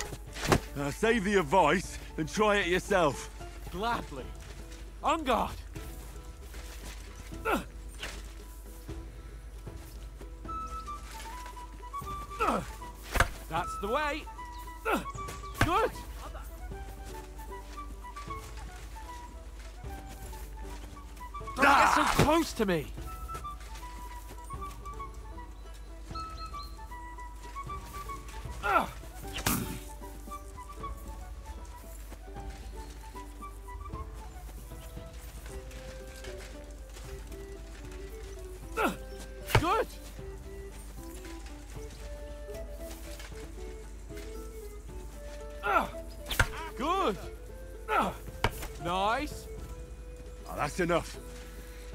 Save the advice and try it yourself. Gladly. On guard! That's the way! Good! Don't get so close to me! Good! Good! Nice! Oh, that's enough.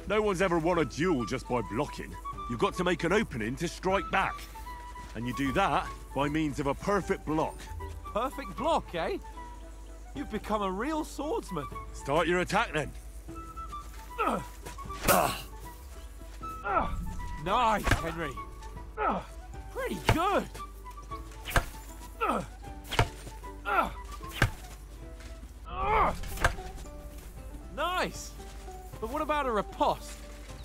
No one's ever won a duel just by blocking. You've got to make an opening to strike back. And you do that by means of a perfect block. Perfect block, eh? You've become a real swordsman. Start your attack then. Nice, Henry. Pretty good. Nice. But what about a riposte?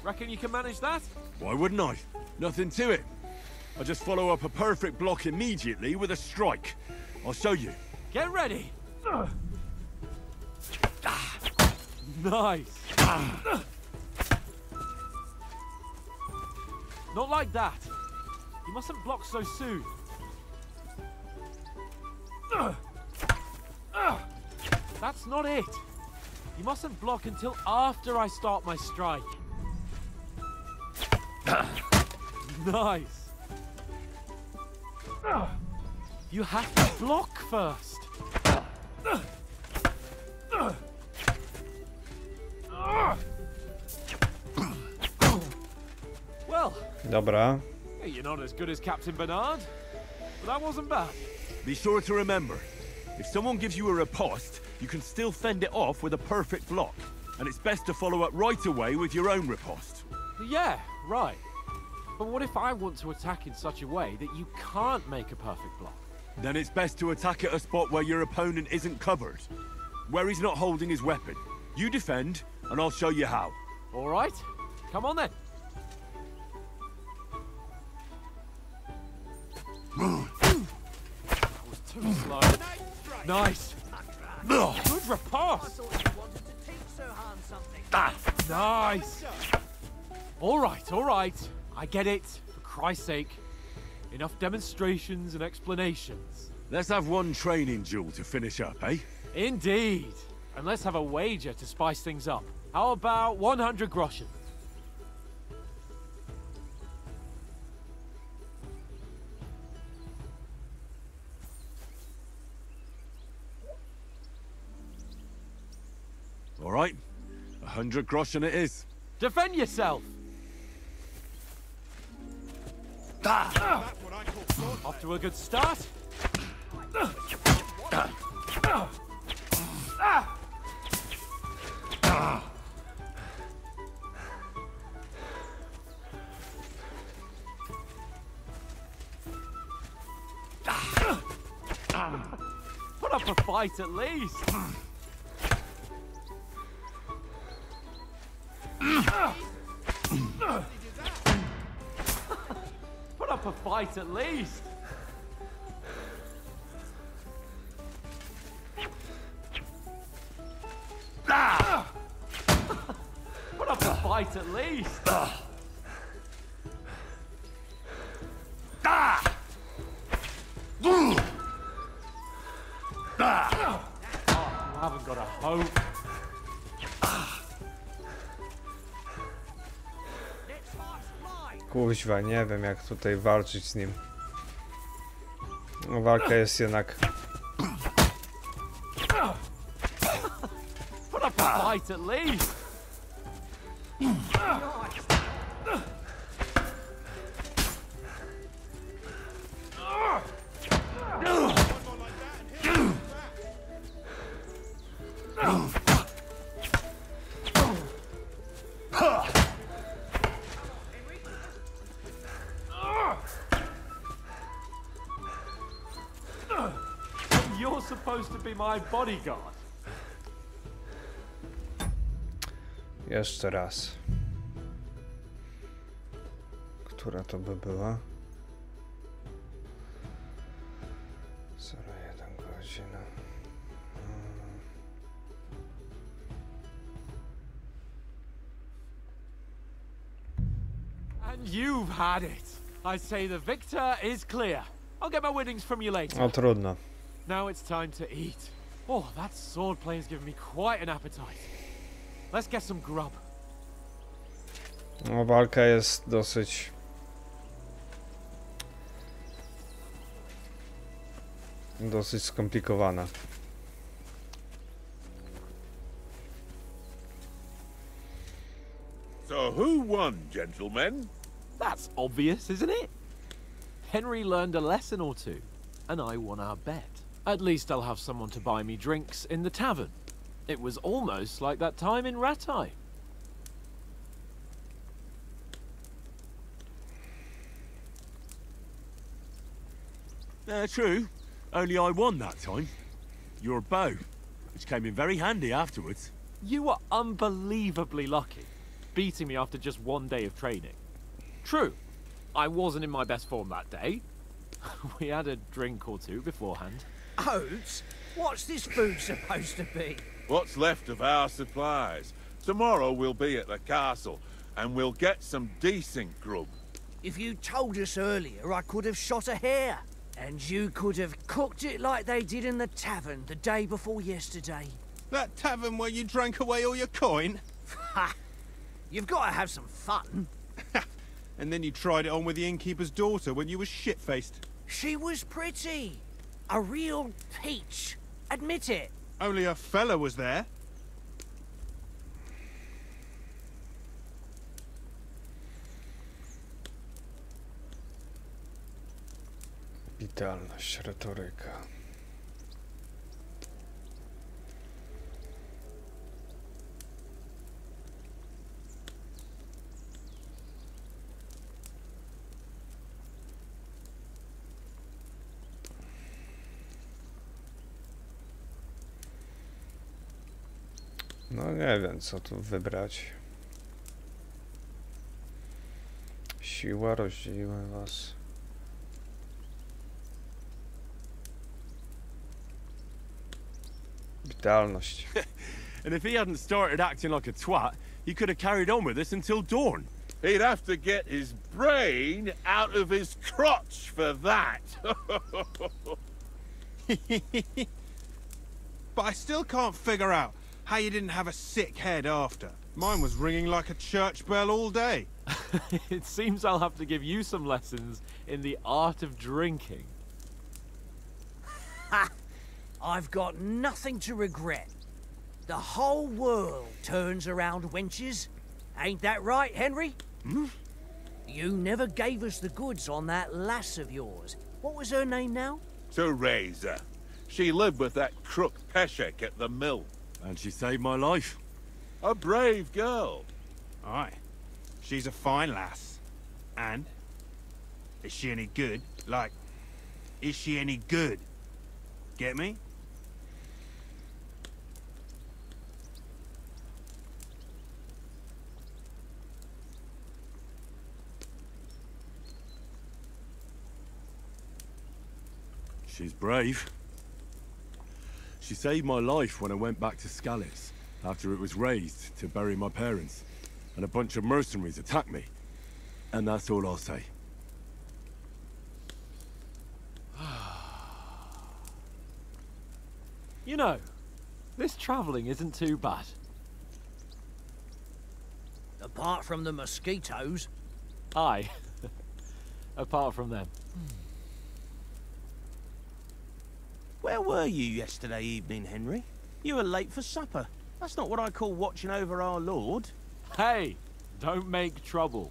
Reckon you can manage that? Why wouldn't I? Nothing to it. I just follow up a perfect block immediately with a strike. I'll show you. Get ready. Nice. Not like that. You mustn't block so soon. That's not it. You mustn't block until after I start my strike. Nice. You have to block first. Well, Dobra. you're not as good as Captain Bernard, but that wasn't bad. Be sure to remember, if someone gives you a riposte, you can still fend it off with a perfect block. And it's best to follow up right away with your own riposte. Yeah, right. But what if I want to attack in such a way that you can't make a perfect block? Then it's best to attack at a spot where your opponent isn't covered. Where he's not holding his weapon. You defend, and I'll show you how. All right. Come on then. That was too slow. Nice. Good riposte. Nice. All right. I get it. For Christ's sake. Enough demonstrations and explanations. Let's have one training duel to finish up, eh? Indeed. And let's have a wager to spice things up. How about 100 groschen? All right. 100 groschen it is. Defend yourself! Off to a good start. Put up a fight at least. Put up a fight at least. Put up a fight at least. Gotta hope. Kuźwa, nie wiem jak tutaj walczyć z nim. No, walka jest jednak... Put up a fight at least. You're supposed to be my bodyguard. Jeszcze raz. Która to by była? 01 godzina. And you've had it. I say the victor is clear. I'll get my winnings from you later. No trudno. Now it's time to eat. Oh, that swordplay has given me quite an appetite. Let's get some grub. No, walka jest dosyć... dosyć skomplikowana. So who won, gentlemen? That's obvious, isn't it? Henry learned a lesson or two, and I won our bet. At least I'll have someone to buy me drinks in the tavern. It was almost like that time in Ratai. True. Only I won that time. Your bow, which came in very handy afterwards. You were unbelievably lucky, beating me after just one day of training. True, I wasn't in my best form that day. We had a drink or two beforehand. Oats? What's this food supposed to be? What's left of our supplies. Tomorrow we'll be at the castle, and we'll get some decent grub. If you told us earlier, I could have shot a hare. And you could have cooked it like they did in the tavern the day before yesterday. That tavern where you drank away all your coin? Ha! You've got to have some fun. And then you tried it on with the innkeeper's daughter when you were shit-faced. She was pretty. A real peach. Admit it. Only a fella was there. Witalność, retoryka. No nie wiem, co tu wybrać. Siła rozdzieliła was. Witalność. And if he hadn't started acting like a twat, he could have carried on with us until dawn. He'd have to get his brain out of his crotch for that. But I still can't figure out how you didn't have a sick head after. Mine was ringing like a church bell all day. It seems I'll have to give you some lessons in the art of drinking. Ha! I've got nothing to regret. The whole world turns around wenches. Ain't that right, Henry? Hmm? You never gave us the goods on that lass of yours. What was her name now? Teresa. She lived with that crook Peshek at the mill. And she saved my life. A brave girl. Aye. She's a fine lass. And? Is she any good? Like, is she any good? Get me? She's brave. She saved my life when I went back to Skalitz after it was razed to bury my parents, and a bunch of mercenaries attacked me. And that's all I'll say. You know, This travelling isn't too bad. Apart from the mosquitoes. Aye. Apart from them. Where were you yesterday evening, Henry? You were late for supper. That's not what I call watching over our Lord. Hey, don't make trouble.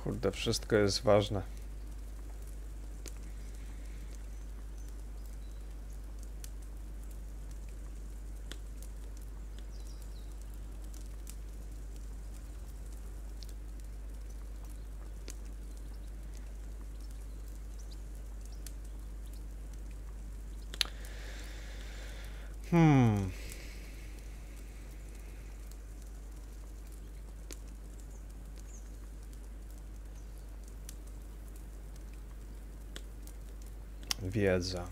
Kurde, wszystko jest ważne. Wiedza.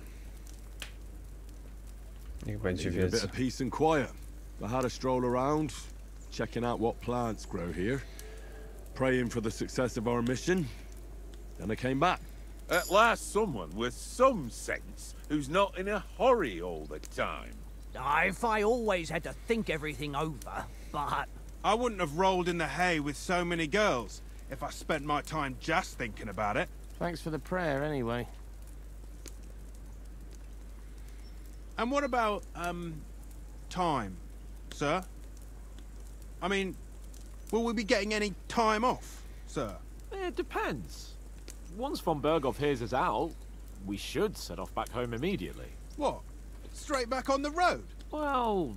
Niech będzie Needed a bit wiedza. of peace and quiet. I had a stroll around, checking out what plants grow here, praying for the success of our mission. Then I came back. At last someone with some sense who's not in a hurry all the time. If I always had to think everything over, but... I wouldn't have rolled in the hay with so many girls if I spent my time just thinking about it. Thanks for the prayer, anyway. And what about, time, sir? I mean, will we be getting any time off, sir? It depends. Once von Berghoff hears us out, we should set off back home immediately. What? Straight back on the road? Well,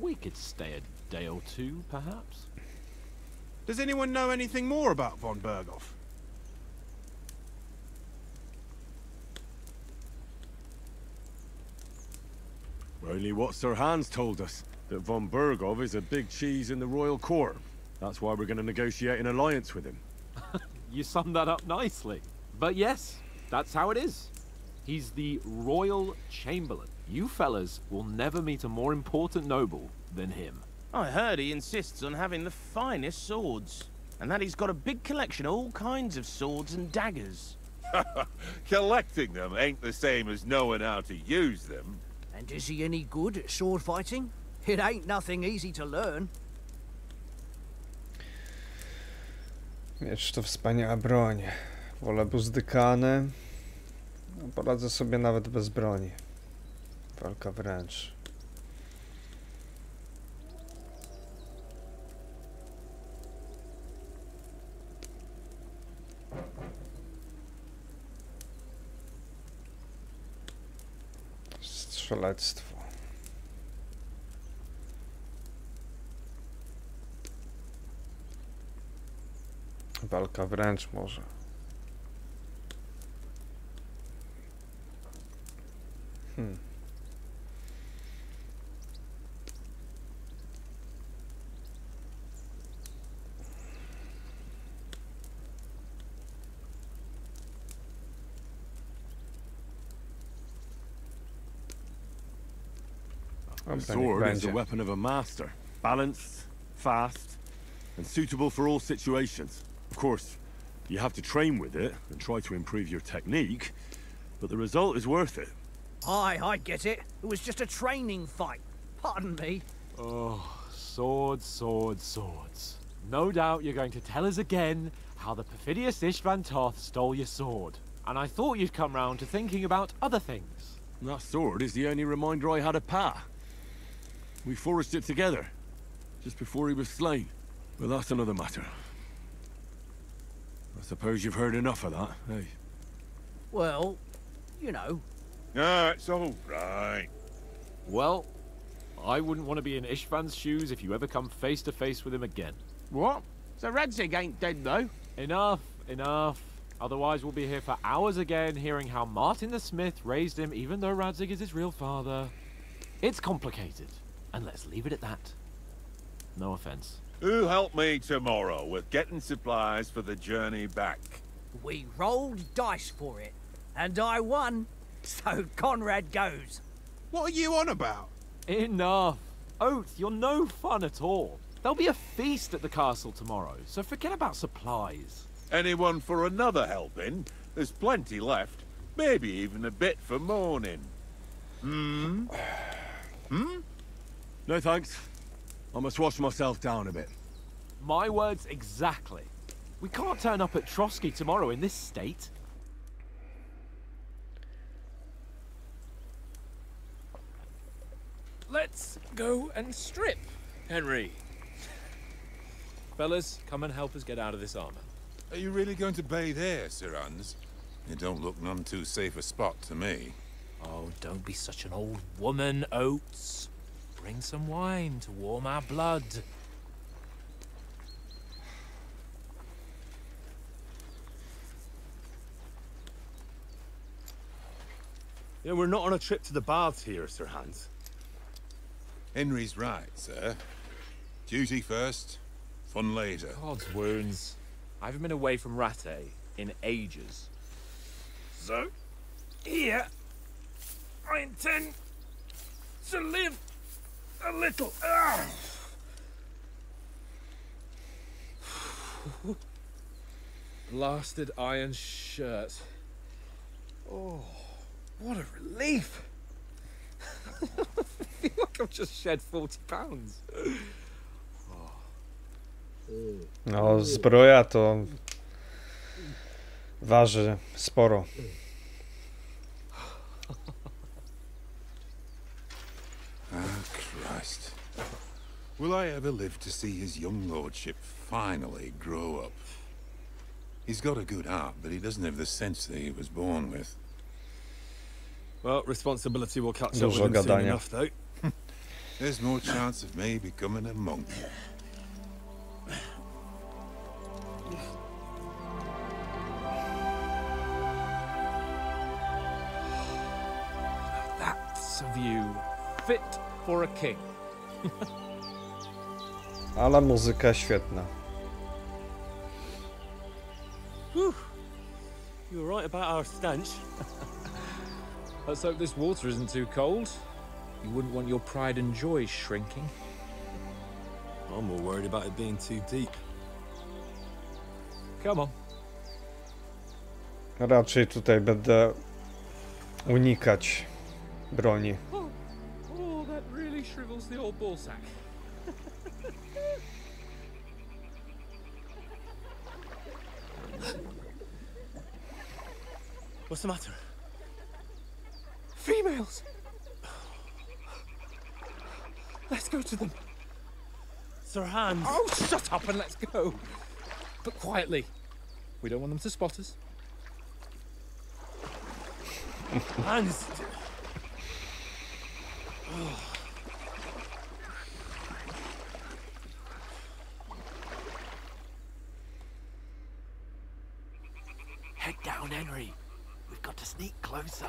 we could stay a day or two, perhaps. Does anyone know anything more about von Berghoff? Only what Sir Hans told us, that von Berghoff is a big cheese in the royal court. That's why we're going to negotiate an alliance with him. You summed that up nicely. But yes, that's how it is. He's the Royal Chamberlain. You fellas will never meet a more important noble than him. I heard he insists on having the finest swords, and that he's got a big collection of all kinds of swords and daggers. Collecting them ain't the same as knowing how to use them. And is he any good at sword fighting? It ain't nothing easy to learn. Miecz to wspaniała broń. Wolę buzdykane. No, poradzę sobie nawet bez broni. Walka wręcz. Strzelectwo. Walka wręcz może. A sword is the weapon of a master. Balanced, fast, and suitable for all situations. Of course, you have to train with it and try to improve your technique, but the result is worth it. Aye, I get it. It was just a training fight. Pardon me. Oh, swords, swords, swords. No doubt you're going to tell us again how the perfidious Istvan Toth stole your sword. And I thought you'd come round to thinking about other things. That sword is the only reminder I had of Pa. We forged it together, just before he was slain. But that's another matter. I suppose you've heard enough of that, eh? Well, you know. Ah, it's all right. Well, I wouldn't want to be in Istvan's shoes if you ever come face to face with him again. What? So Radzig ain't dead, though? Enough, enough. Otherwise we'll be here for hours again hearing how Martin the Smith raised him even though Radzig is his real father. It's complicated, and let's leave it at that. No offense. Who'll help me tomorrow with getting supplies for the journey back? We rolled dice for it, and I won, so Conrad goes. What are you on about? Enough. Oath, you're no fun at all. There'll be a feast at the castle tomorrow, so forget about supplies. Anyone for another helping? There's plenty left. Maybe even a bit for morning. Hmm? No thanks. I must wash myself down a bit. My words exactly. We can't turn up at Trotsky tomorrow in this state. Let's go and strip, Henry. Fellas, come and help us get out of this armor. Are you really going to bathe here, Sir Hans? It don't look none too safe a spot to me. Oh, don't be such an old woman, Oates. Bring some wine to warm our blood. Yeah, we're not on a trip to the baths here, Sir Hans. Henry's right, sir. Duty first, fun later. God's wounds. I haven't been away from Rattay in ages. So, here, I intend to live a little. Blasted iron shirt. Oh, what a relief. I feel like I've just shed 40 pounds. No, zbroja to waży sporo. Christ. Will I ever live to see his young lordship finally grow up? He's got a good heart, but he doesn't have the sense that he was born with. Well, responsibility will catch up with Dużo him soon gadania. enough, though. There's more chance of me becoming a monk. That's a view fit for a king. Ale muzyka świetna. Whew. You were right about our stench. Let's hope this water isn't too cold. You wouldn't want your pride and joy shrinking. I'm more worried about it being too deep. Come on. Raczej tutaj będę unikać broni. Oh, that really shrivels the old ballsack. What's the matter? Females! Let's go to them. Sir Hans. Oh, shut up and let's go. But quietly. We don't want them to spot us. Hans. Head down, Henry. We've got to sneak closer.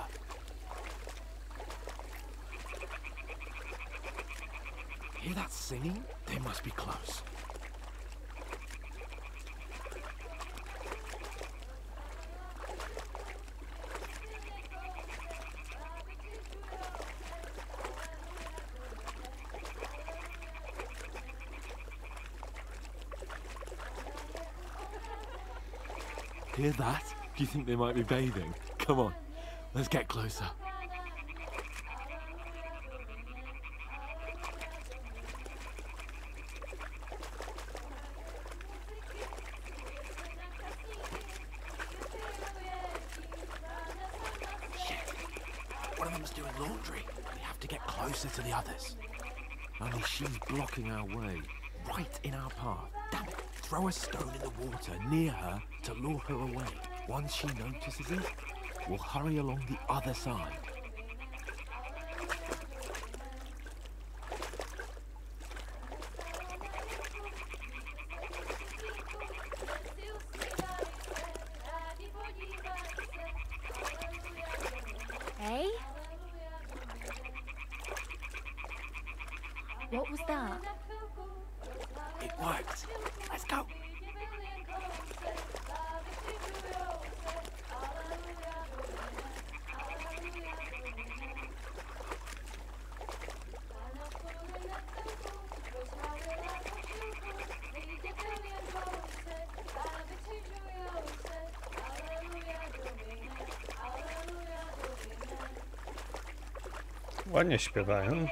Hear that singing? They must be close. Hear that? Do you think they might be bathing? Come on, let's get closer. One of them's doing laundry. We have to get closer to the others. Only she's blocking our way, right in our path. Damn it! Throw a stone in the water near her to lure her away. Once she notices it, we'll hurry along the other side. Hey? What was that? It worked. Let's go. Ładnie śpiewają.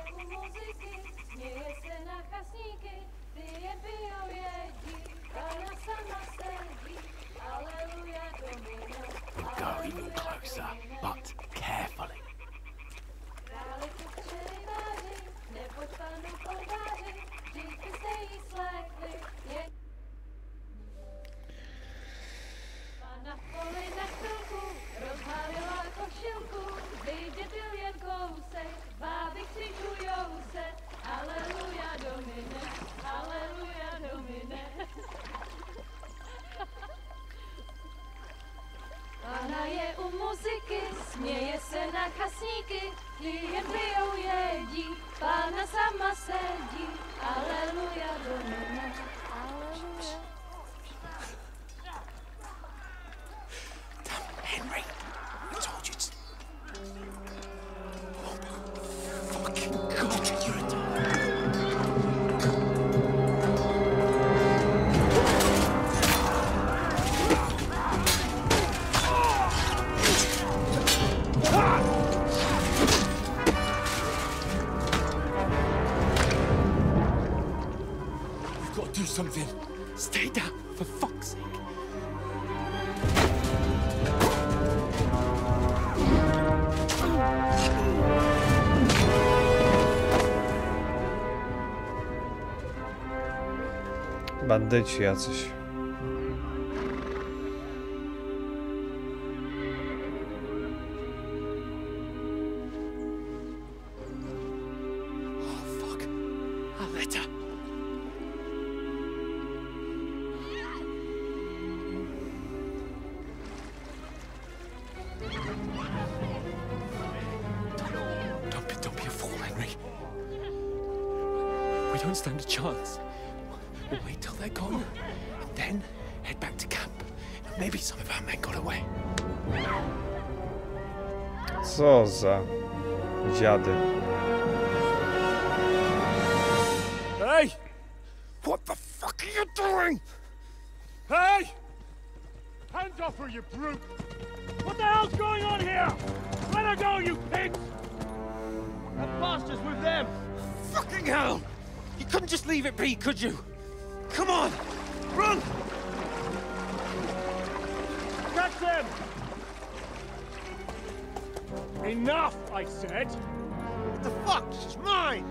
We'll go even closer, but carefully. Pana je u muzyky, směje se na chasníky, jen pijou jedí, Pana sama sedí, aleluja domine, aleluja. Damn, Henry, I told you to... Oh, fucking God, you're a... Do something. Stay down, for fuck's sake. Bandyci jacyś. Don't stand a chance. We'll wait till they're gone, and then head back to camp. Maybe some of our men got away. Co za dziady. Hey! What the fuck are you doing? Hey! Hands off her, you brute! What the hell's going on here? Let her go, you pigs! That bastard's with them! Fucking hell! You couldn't just leave it be, could you? Come on! Run! Catch them! Enough, I said! What the fuck? She's mine!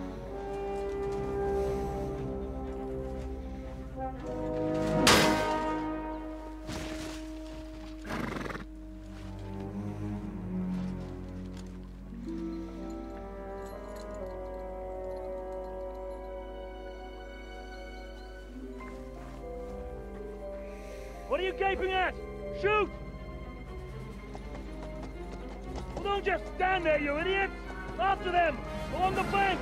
What are you gaping at? Shoot! Well, don't just stand there, you idiots! After them! Along the bank!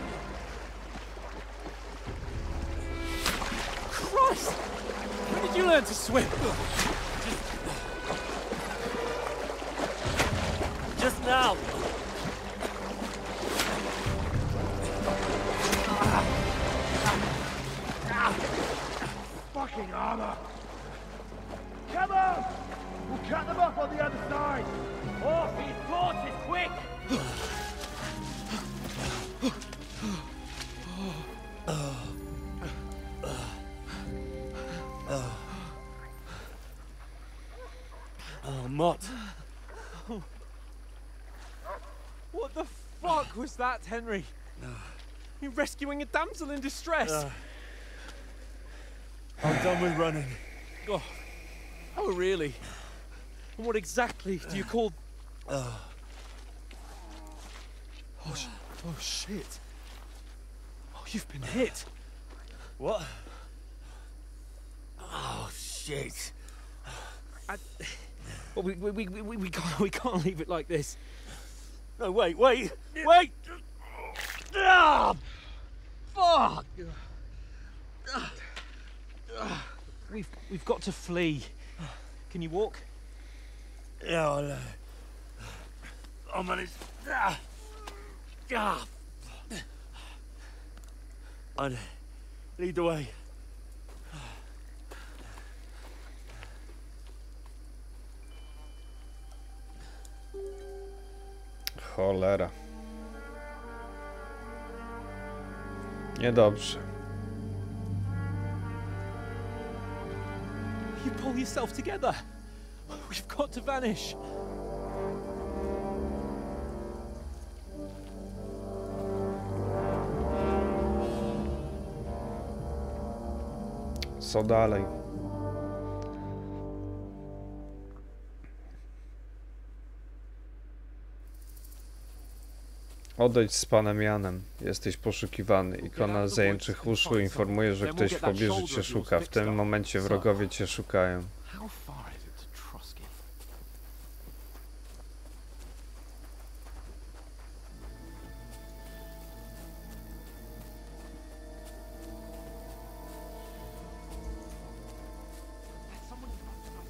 Christ! When did you learn to swim? Just now! Fucking armor! Come on! We'll cut them off on the other side! Off his horses, quick! Oh, Mott. What the fuck was that, Henry? You're rescuing a damsel in distress. I'm done with running. Oh, really? And what exactly do you call... Oh, shit. Oh, you've been hit. What? Oh, shit. Well, we can't leave it like this. No, wait! Ah! Fuck! We've got to flee. Can you walk? Yeah, I'll manage. I'd lead the way. Cholera. Niedobrze. You pull yourself together. We've got to vanish. Co dalej? Odejdź z panem Janem. Jesteś poszukiwany. Ikona zajęczych uszu informuje, że ktoś w pobliżu cię szuka. W tym momencie wrogowie cię szukają.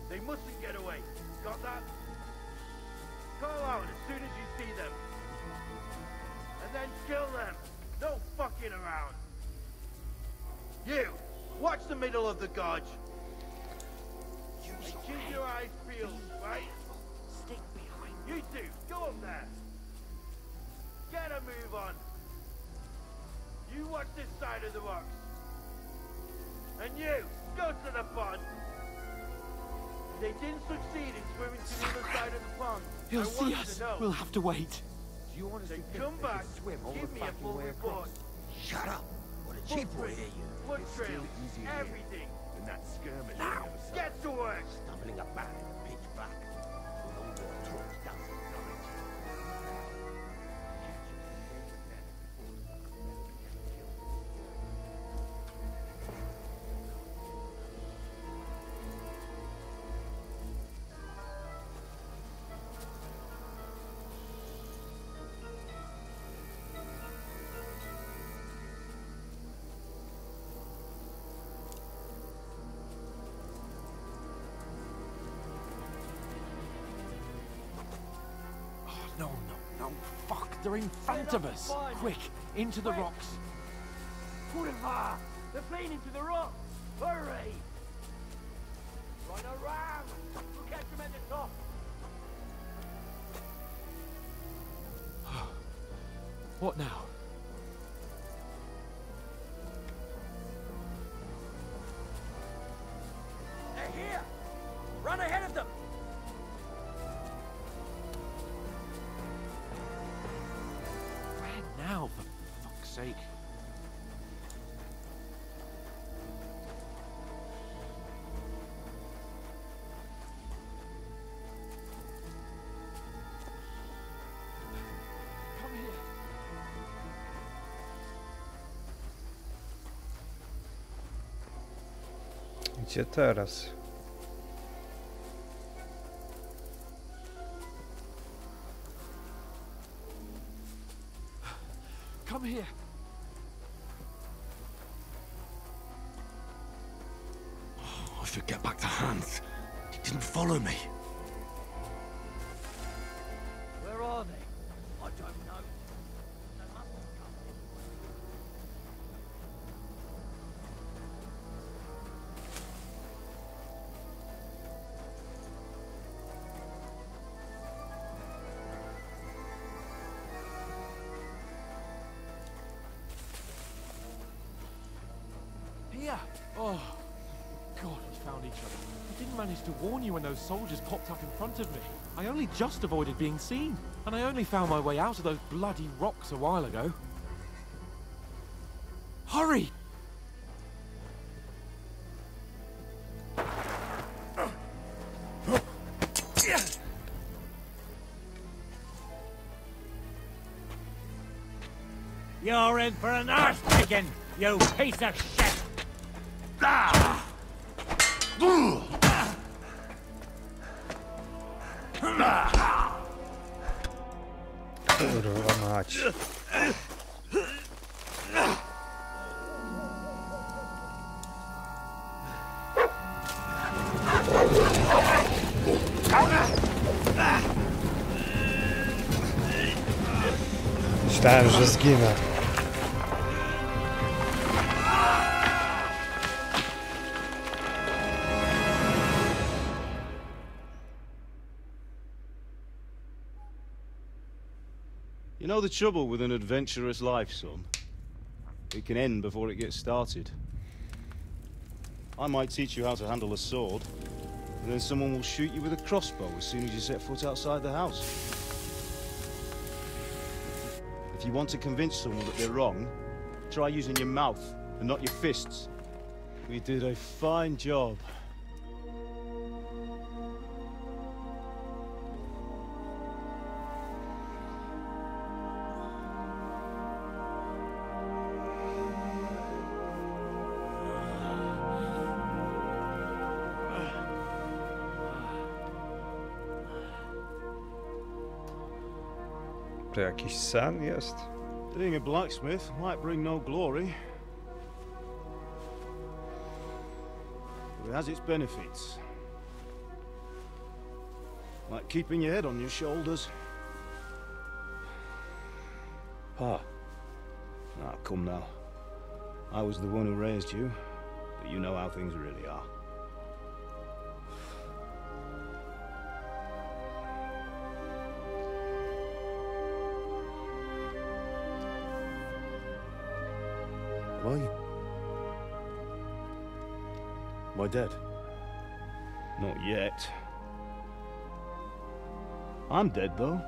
They mustn't get away. Got that? Call out as soon as you see them. And then kill them. No fucking around. You, watch the middle of the gorge. And keep your eyes peeled, right? Stick behind. You two, go up there. Get a move on. You watch this side of the rocks. And you, go to the pond. They didn't succeed in swimming to the other side of the pond. He'll see us. We'll have to wait. Do you honestly come back, give me a full report. Shut up. What a cheap boy here you. Blood trails, everything. And that skirmish. Now, get to work. Stumbling about in the pitch black. With all your talk doesn't night. No, fuck, they're in front of us. Quick, into the rocks. Kurva! They're playing into the rock. Hurry! Run around! We'll catch them at the top. What now? They're here! Run ahead of them! Where now, for fuck's sake? Come here. Gdzie teraz? Come here. Oh, I should get back to Hans. He didn't follow me. Where are they? I don't know. They must have come. Here. Oh, God, we found each other. I didn't manage to warn you when those soldiers popped up in front of me. I only just avoided being seen, and I only found my way out of those bloody rocks a while ago. Hurry! You're in for an arse kicking, you piece of shit! Kurwa mać. Myślałem, że zginę. You know the trouble with an adventurous life, son? It can end before it gets started. I might teach you how to handle a sword, and then someone will shoot you with a crossbow as soon as you set foot outside the house. If you want to convince someone that they're wrong, try using your mouth and not your fists. We did a fine job. To jakiś sen jest? Being a blacksmith might bring no glory, but it has its benefits. Like keeping your head on your shoulders. Pa. Ah, come now. I was the one who raised you, but you know how things really are. Am I dead? Not yet. I'm dead, though.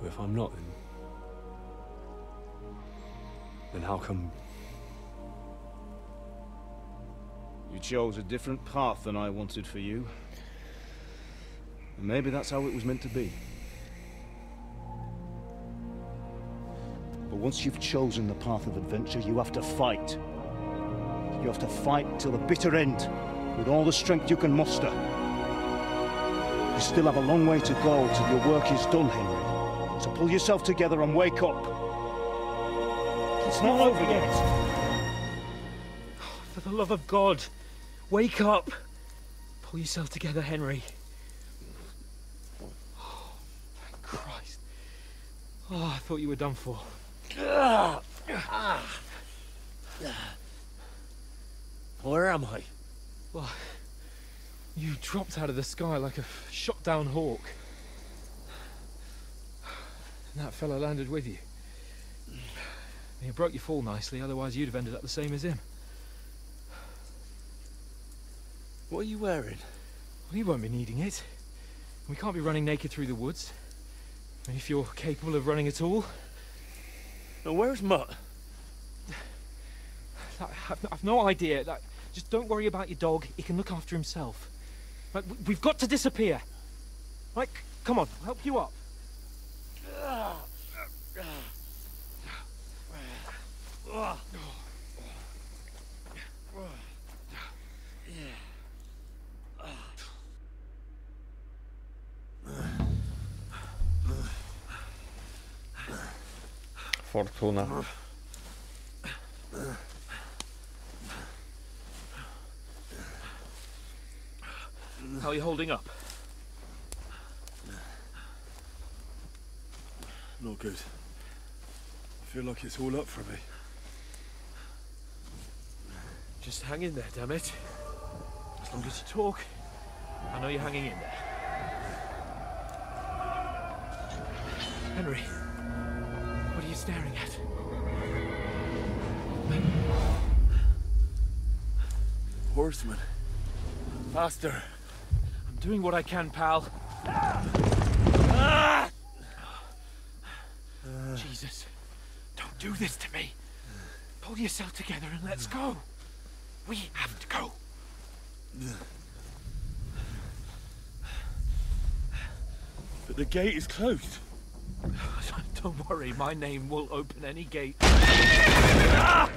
If I'm not, then how come... You chose a different path than I wanted for you. And maybe that's how it was meant to be. But once you've chosen the path of adventure, you have to fight. You have to fight till the bitter end, with all the strength you can muster. You still have a long way to go till your work is done, Henry. So pull yourself together and wake up. It's not over yet. For the love of God, wake up! Pull yourself together, Henry. Oh, thank Christ. Oh, I thought you were done for. Where am I? Well, you dropped out of the sky like a shot-down hawk. And that fella landed with you. You broke your fall nicely, otherwise you'd have ended up the same as him. What are you wearing? Well, you won't be needing it. We can't be running naked through the woods. And if you're capable of running at all. Now, where's Mutt? I've no idea. Just don't worry about your dog. He can look after himself. We've got to disappear. Right, come on, I'll help you up. Fortuna. How are you holding up? Not good. I feel like it's all up for me. Just hang in there, damn it. As long as you talk, I know you're hanging in there. Henry, what are you staring at? Horseman. Faster. I'm doing what I can, pal. Jesus, don't do this to me. Pull yourself together and let's go. We have to go. But the gate is closed. Don't worry, my name will open any gate. Fuck!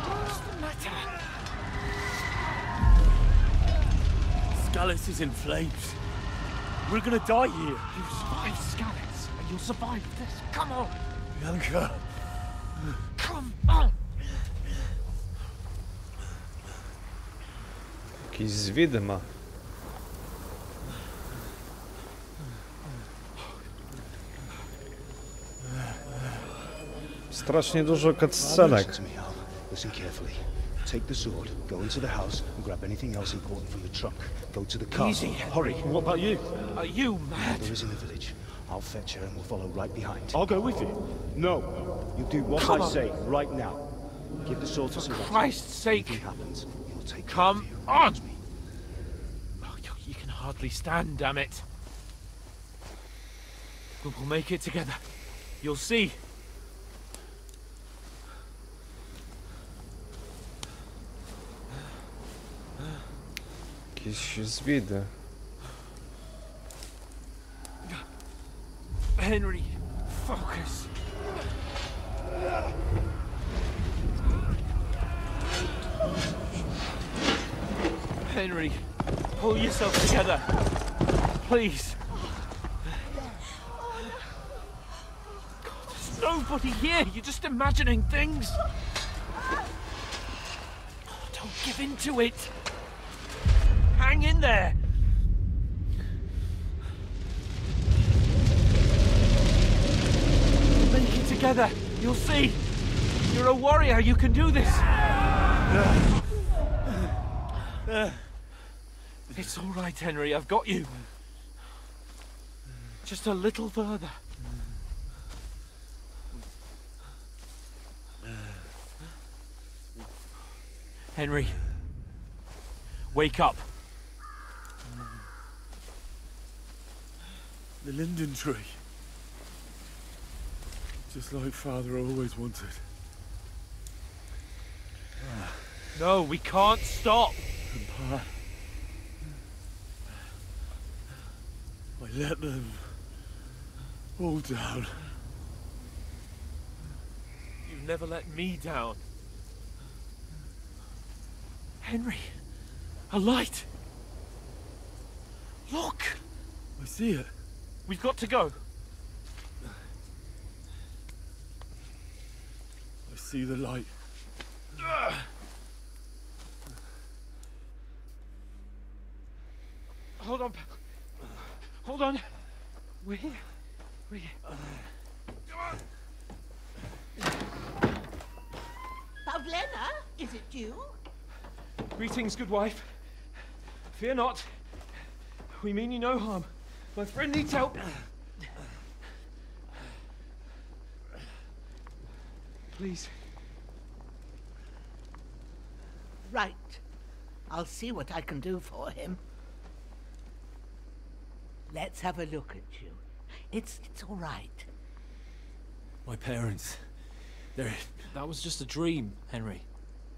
What's the matter? Scalis is in flames. We're gonna die here. You survive Scallops, and you'll survive this. Come on. Bianca. Come on. Jakiś zwid ma. Strasznie dużo cutscenek. Listen carefully. Take the sword, go into the house, and grab anything else important from the trunk. Go to the car. Easy. Hurry. What about you? Are you mad? Mother is in the village. I'll fetch her and we'll follow right behind. I'll go with you. No. You do what Come I on. say right now. Give the sword to For Sir. Christ's sake. Anything happens, he'll take Come care on. of you. Oh, you can hardly stand, damn it. We'll make it together. You'll see. Jakieś zwidy. Henry, focus. Henry, pull yourself together. Please. God, there's nobody here. You're just imagining things. Oh, don't give in to it. Hang in there. Make it together. You'll see. You're a warrior. You can do this. It's all right, Henry. I've got you. Just a little further. Henry, wake up. The linden tree. Just like Father always wanted. No, we can't stop. And Pa, I let them all down. You've never let me down. Henry, a light. Look. I see it. We've got to go. I see the light. Hold on. Hold on. We're here. We're here. Pavlena, is it you? Greetings, good wife. Fear not. We mean you no harm. My friend needs help. Please. Right. I'll see what I can do for him. Let's have a look at you. It's all right. My parents, they're... That was just a dream, Henry.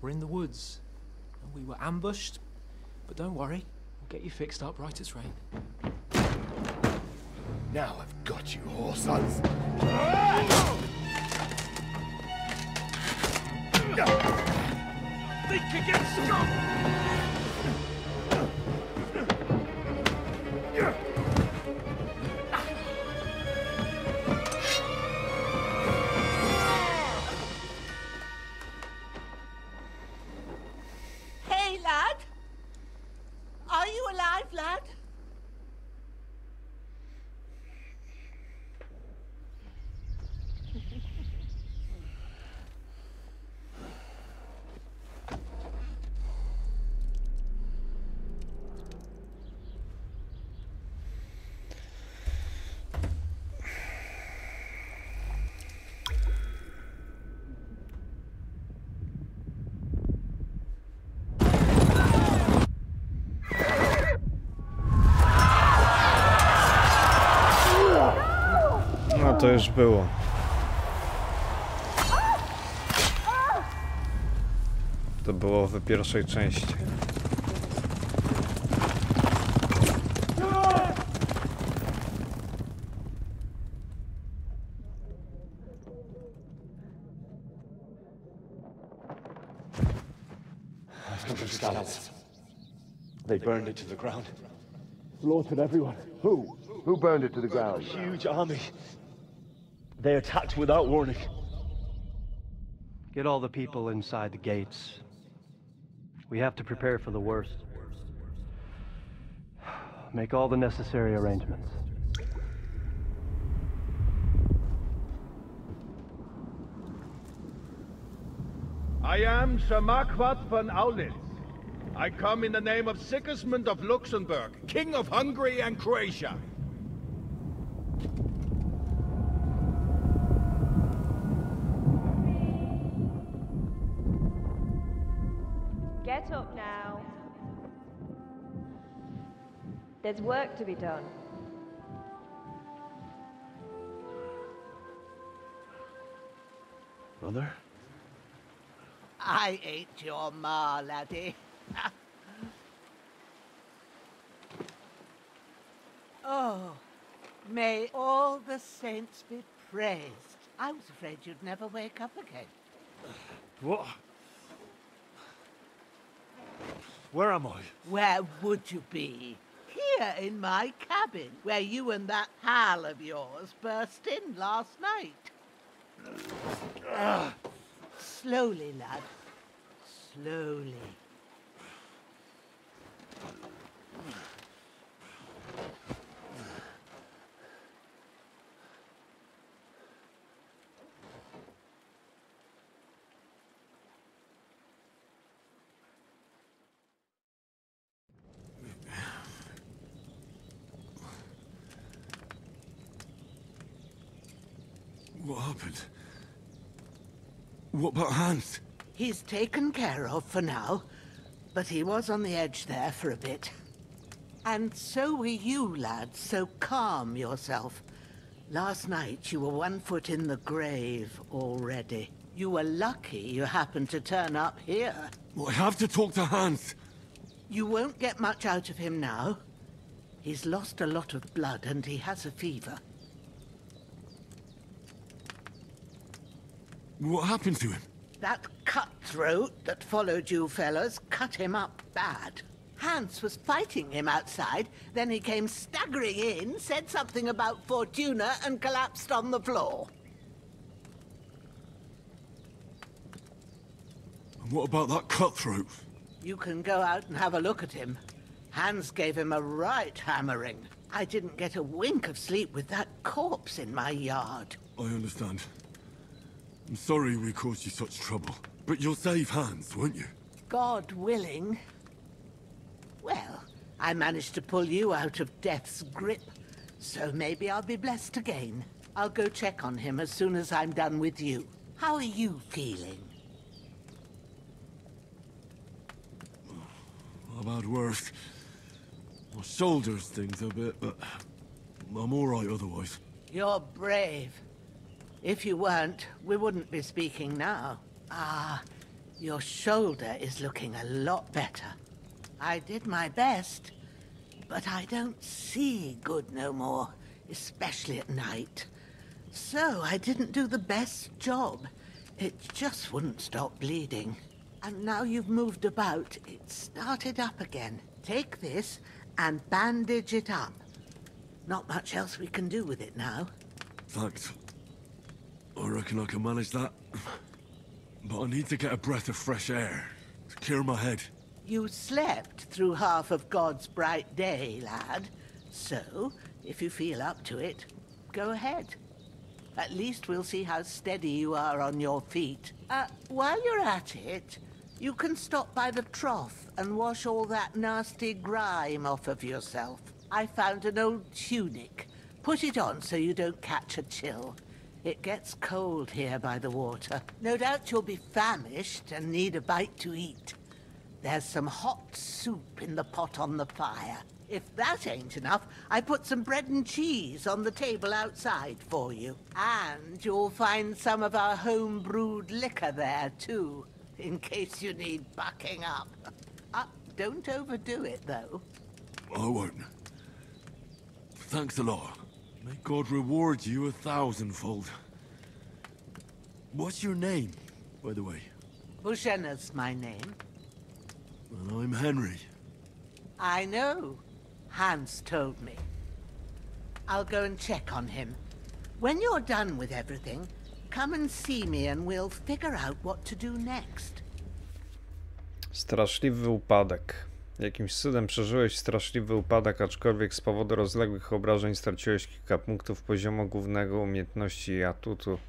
We're in the woods. And we were ambushed. But don't worry, we'll get you fixed up right as rain. Now I've got you, whoresons. Think again, Scott! Hey, lad. Are you alive, lad? No to już było. To było w pierwszej części. They burned it to the ground. Slaughtered everyone. Who? Who burned it to the ground? Huge army. They attacked without warning. Get all the people inside the gates. We have to prepare for the worst. Make all the necessary arrangements. I am Sir Marquardt von Aulitz. I come in the name of Sigismund of Luxembourg, King of Hungary and Croatia. Get up now. There's work to be done. Mother? I ain't your ma, laddie. Oh, may all the saints be praised. I was afraid you'd never wake up again. What? Where am I? Where would you be? Here in my cabin, where you and that pal of yours burst in last night. Slowly, lad. Slowly. What happened? What about Hans? He's taken care of for now, but he was on the edge there for a bit. And so were you, lad, so calm yourself. Last night you were 1 foot in the grave already. You were lucky you happened to turn up here. Well, I have to talk to Hans. You won't get much out of him now. He's lost a lot of blood and he has a fever. What happened to him? That cutthroat that followed you fellas cut him up bad. Hans was fighting him outside, then he came staggering in, said something about fortuna, and collapsed on the floor. And what about that cutthroat? You can go out and have a look at him. Hans gave him a right hammering. I didn't get a wink of sleep with that corpse in my yard. I understand. I'm sorry we caused you such trouble. But you'll save Hans, won't you? God willing. Well, I managed to pull you out of death's grip, so maybe I'll be blessed again. I'll go check on him as soon as I'm done with you. How are you feeling? I've had worse. My shoulders stings a bit, but I'm all right otherwise. You're brave. If you weren't, we wouldn't be speaking now. Ah, your shoulder is looking a lot better. I did my best, but I don't see good no more, especially at night. So I didn't do the best job. It just wouldn't stop bleeding. And now you've moved about, it started up again. Take this and bandage it up. Not much else we can do with it now. Thanks. I reckon I can manage that. But I need to get a breath of fresh air to clear my head. You slept through half of God's bright day, lad. So, if you feel up to it, go ahead. At least we'll see how steady you are on your feet. While you're at it, you can stop by the trough and wash all that nasty grime off of yourself. I found an old tunic. Put it on so you don't catch a chill. It gets cold here by the water. No doubt you'll be famished and need a bite to eat. There's some hot soup in the pot on the fire. If that ain't enough, I put some bread and cheese on the table outside for you. And you'll find some of our home-brewed liquor there, too, in case you need bucking up. Don't overdo it, though. I won't. Thanks a lot. May God reward you 1,000-fold. What's your name, by the way? Bushenna's my name. And I'm Henry. I know. Hans told me. I'll go and check on him. When you're done with everything, come and see me and we'll figure out what to do next. Straszliwy upadek. Jakimś cudem przeżyłeś straszliwy upadek, aczkolwiek z powodu rozległych obrażeń straciłeś kilka punktów poziomu głównego umiejętności i atutu.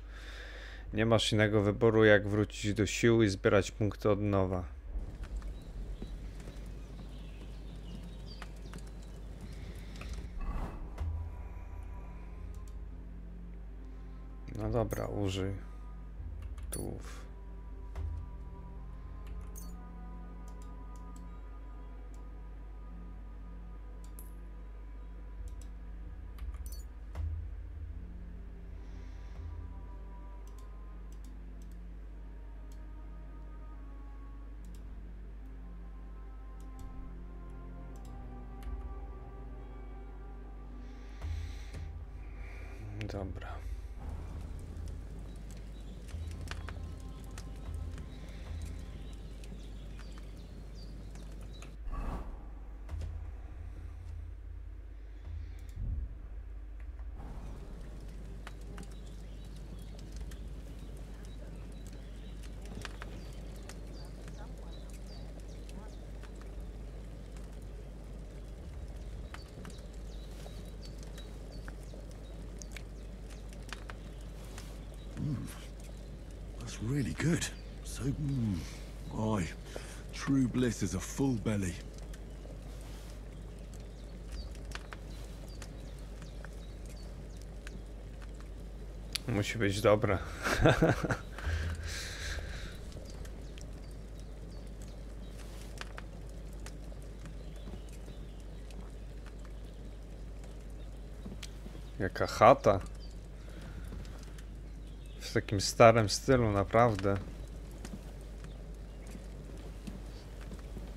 Nie masz innego wyboru, jak wrócić do sił i zbierać punkty od nowa. No dobra, użyj tułów. Dobra. That's really good. So, aye, true bliss is a full belly. Musi być dobre. Jaka chata. W takim starym stylu, naprawdę.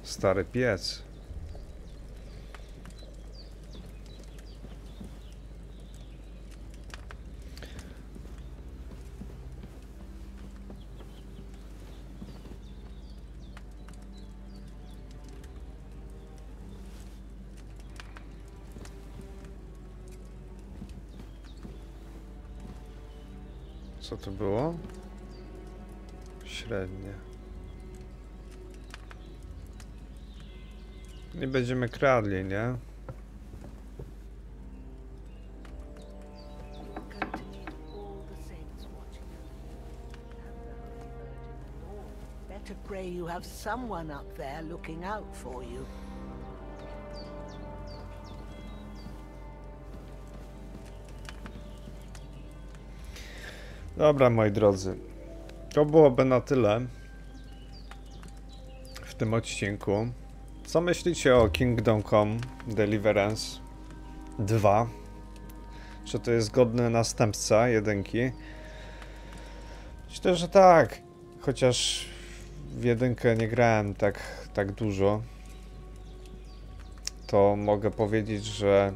Stary piec. Co to było? Średnie. Nie będziemy kradli, nie? Better pray you have someone up there looking out for you. Dobra, moi drodzy, to byłoby na tyle w tym odcinku. Co myślicie o Kingdom Come Deliverance 2? Czy to jest godny następca jedynki? Myślę, że tak, chociaż w jedynkę nie grałem tak dużo, to mogę powiedzieć, że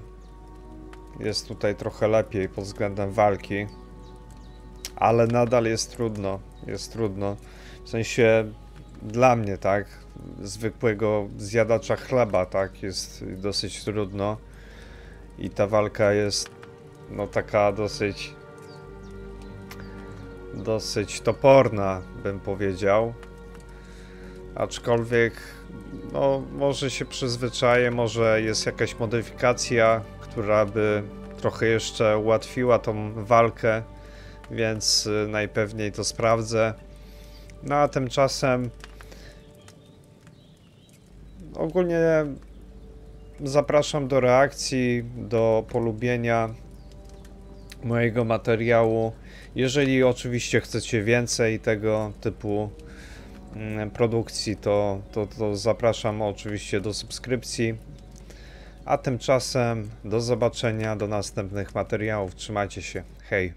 jest tutaj trochę lepiej pod względem walki. Ale nadal jest trudno, w sensie dla mnie, tak, zwykłego zjadacza chleba, tak, jest dosyć trudno i ta walka jest, no, taka dosyć toporna, bym powiedział, aczkolwiek, no, może się przyzwyczaję, może jest jakaś modyfikacja, która by trochę jeszcze ułatwiła tą walkę, więc najpewniej to sprawdzę. No a tymczasem ogólnie zapraszam do reakcji, do polubienia mojego materiału. Jeżeli oczywiście chcecie więcej tego typu produkcji, to zapraszam oczywiście do subskrypcji. A tymczasem do zobaczenia, do następnych materiałów. Trzymajcie się. Hej!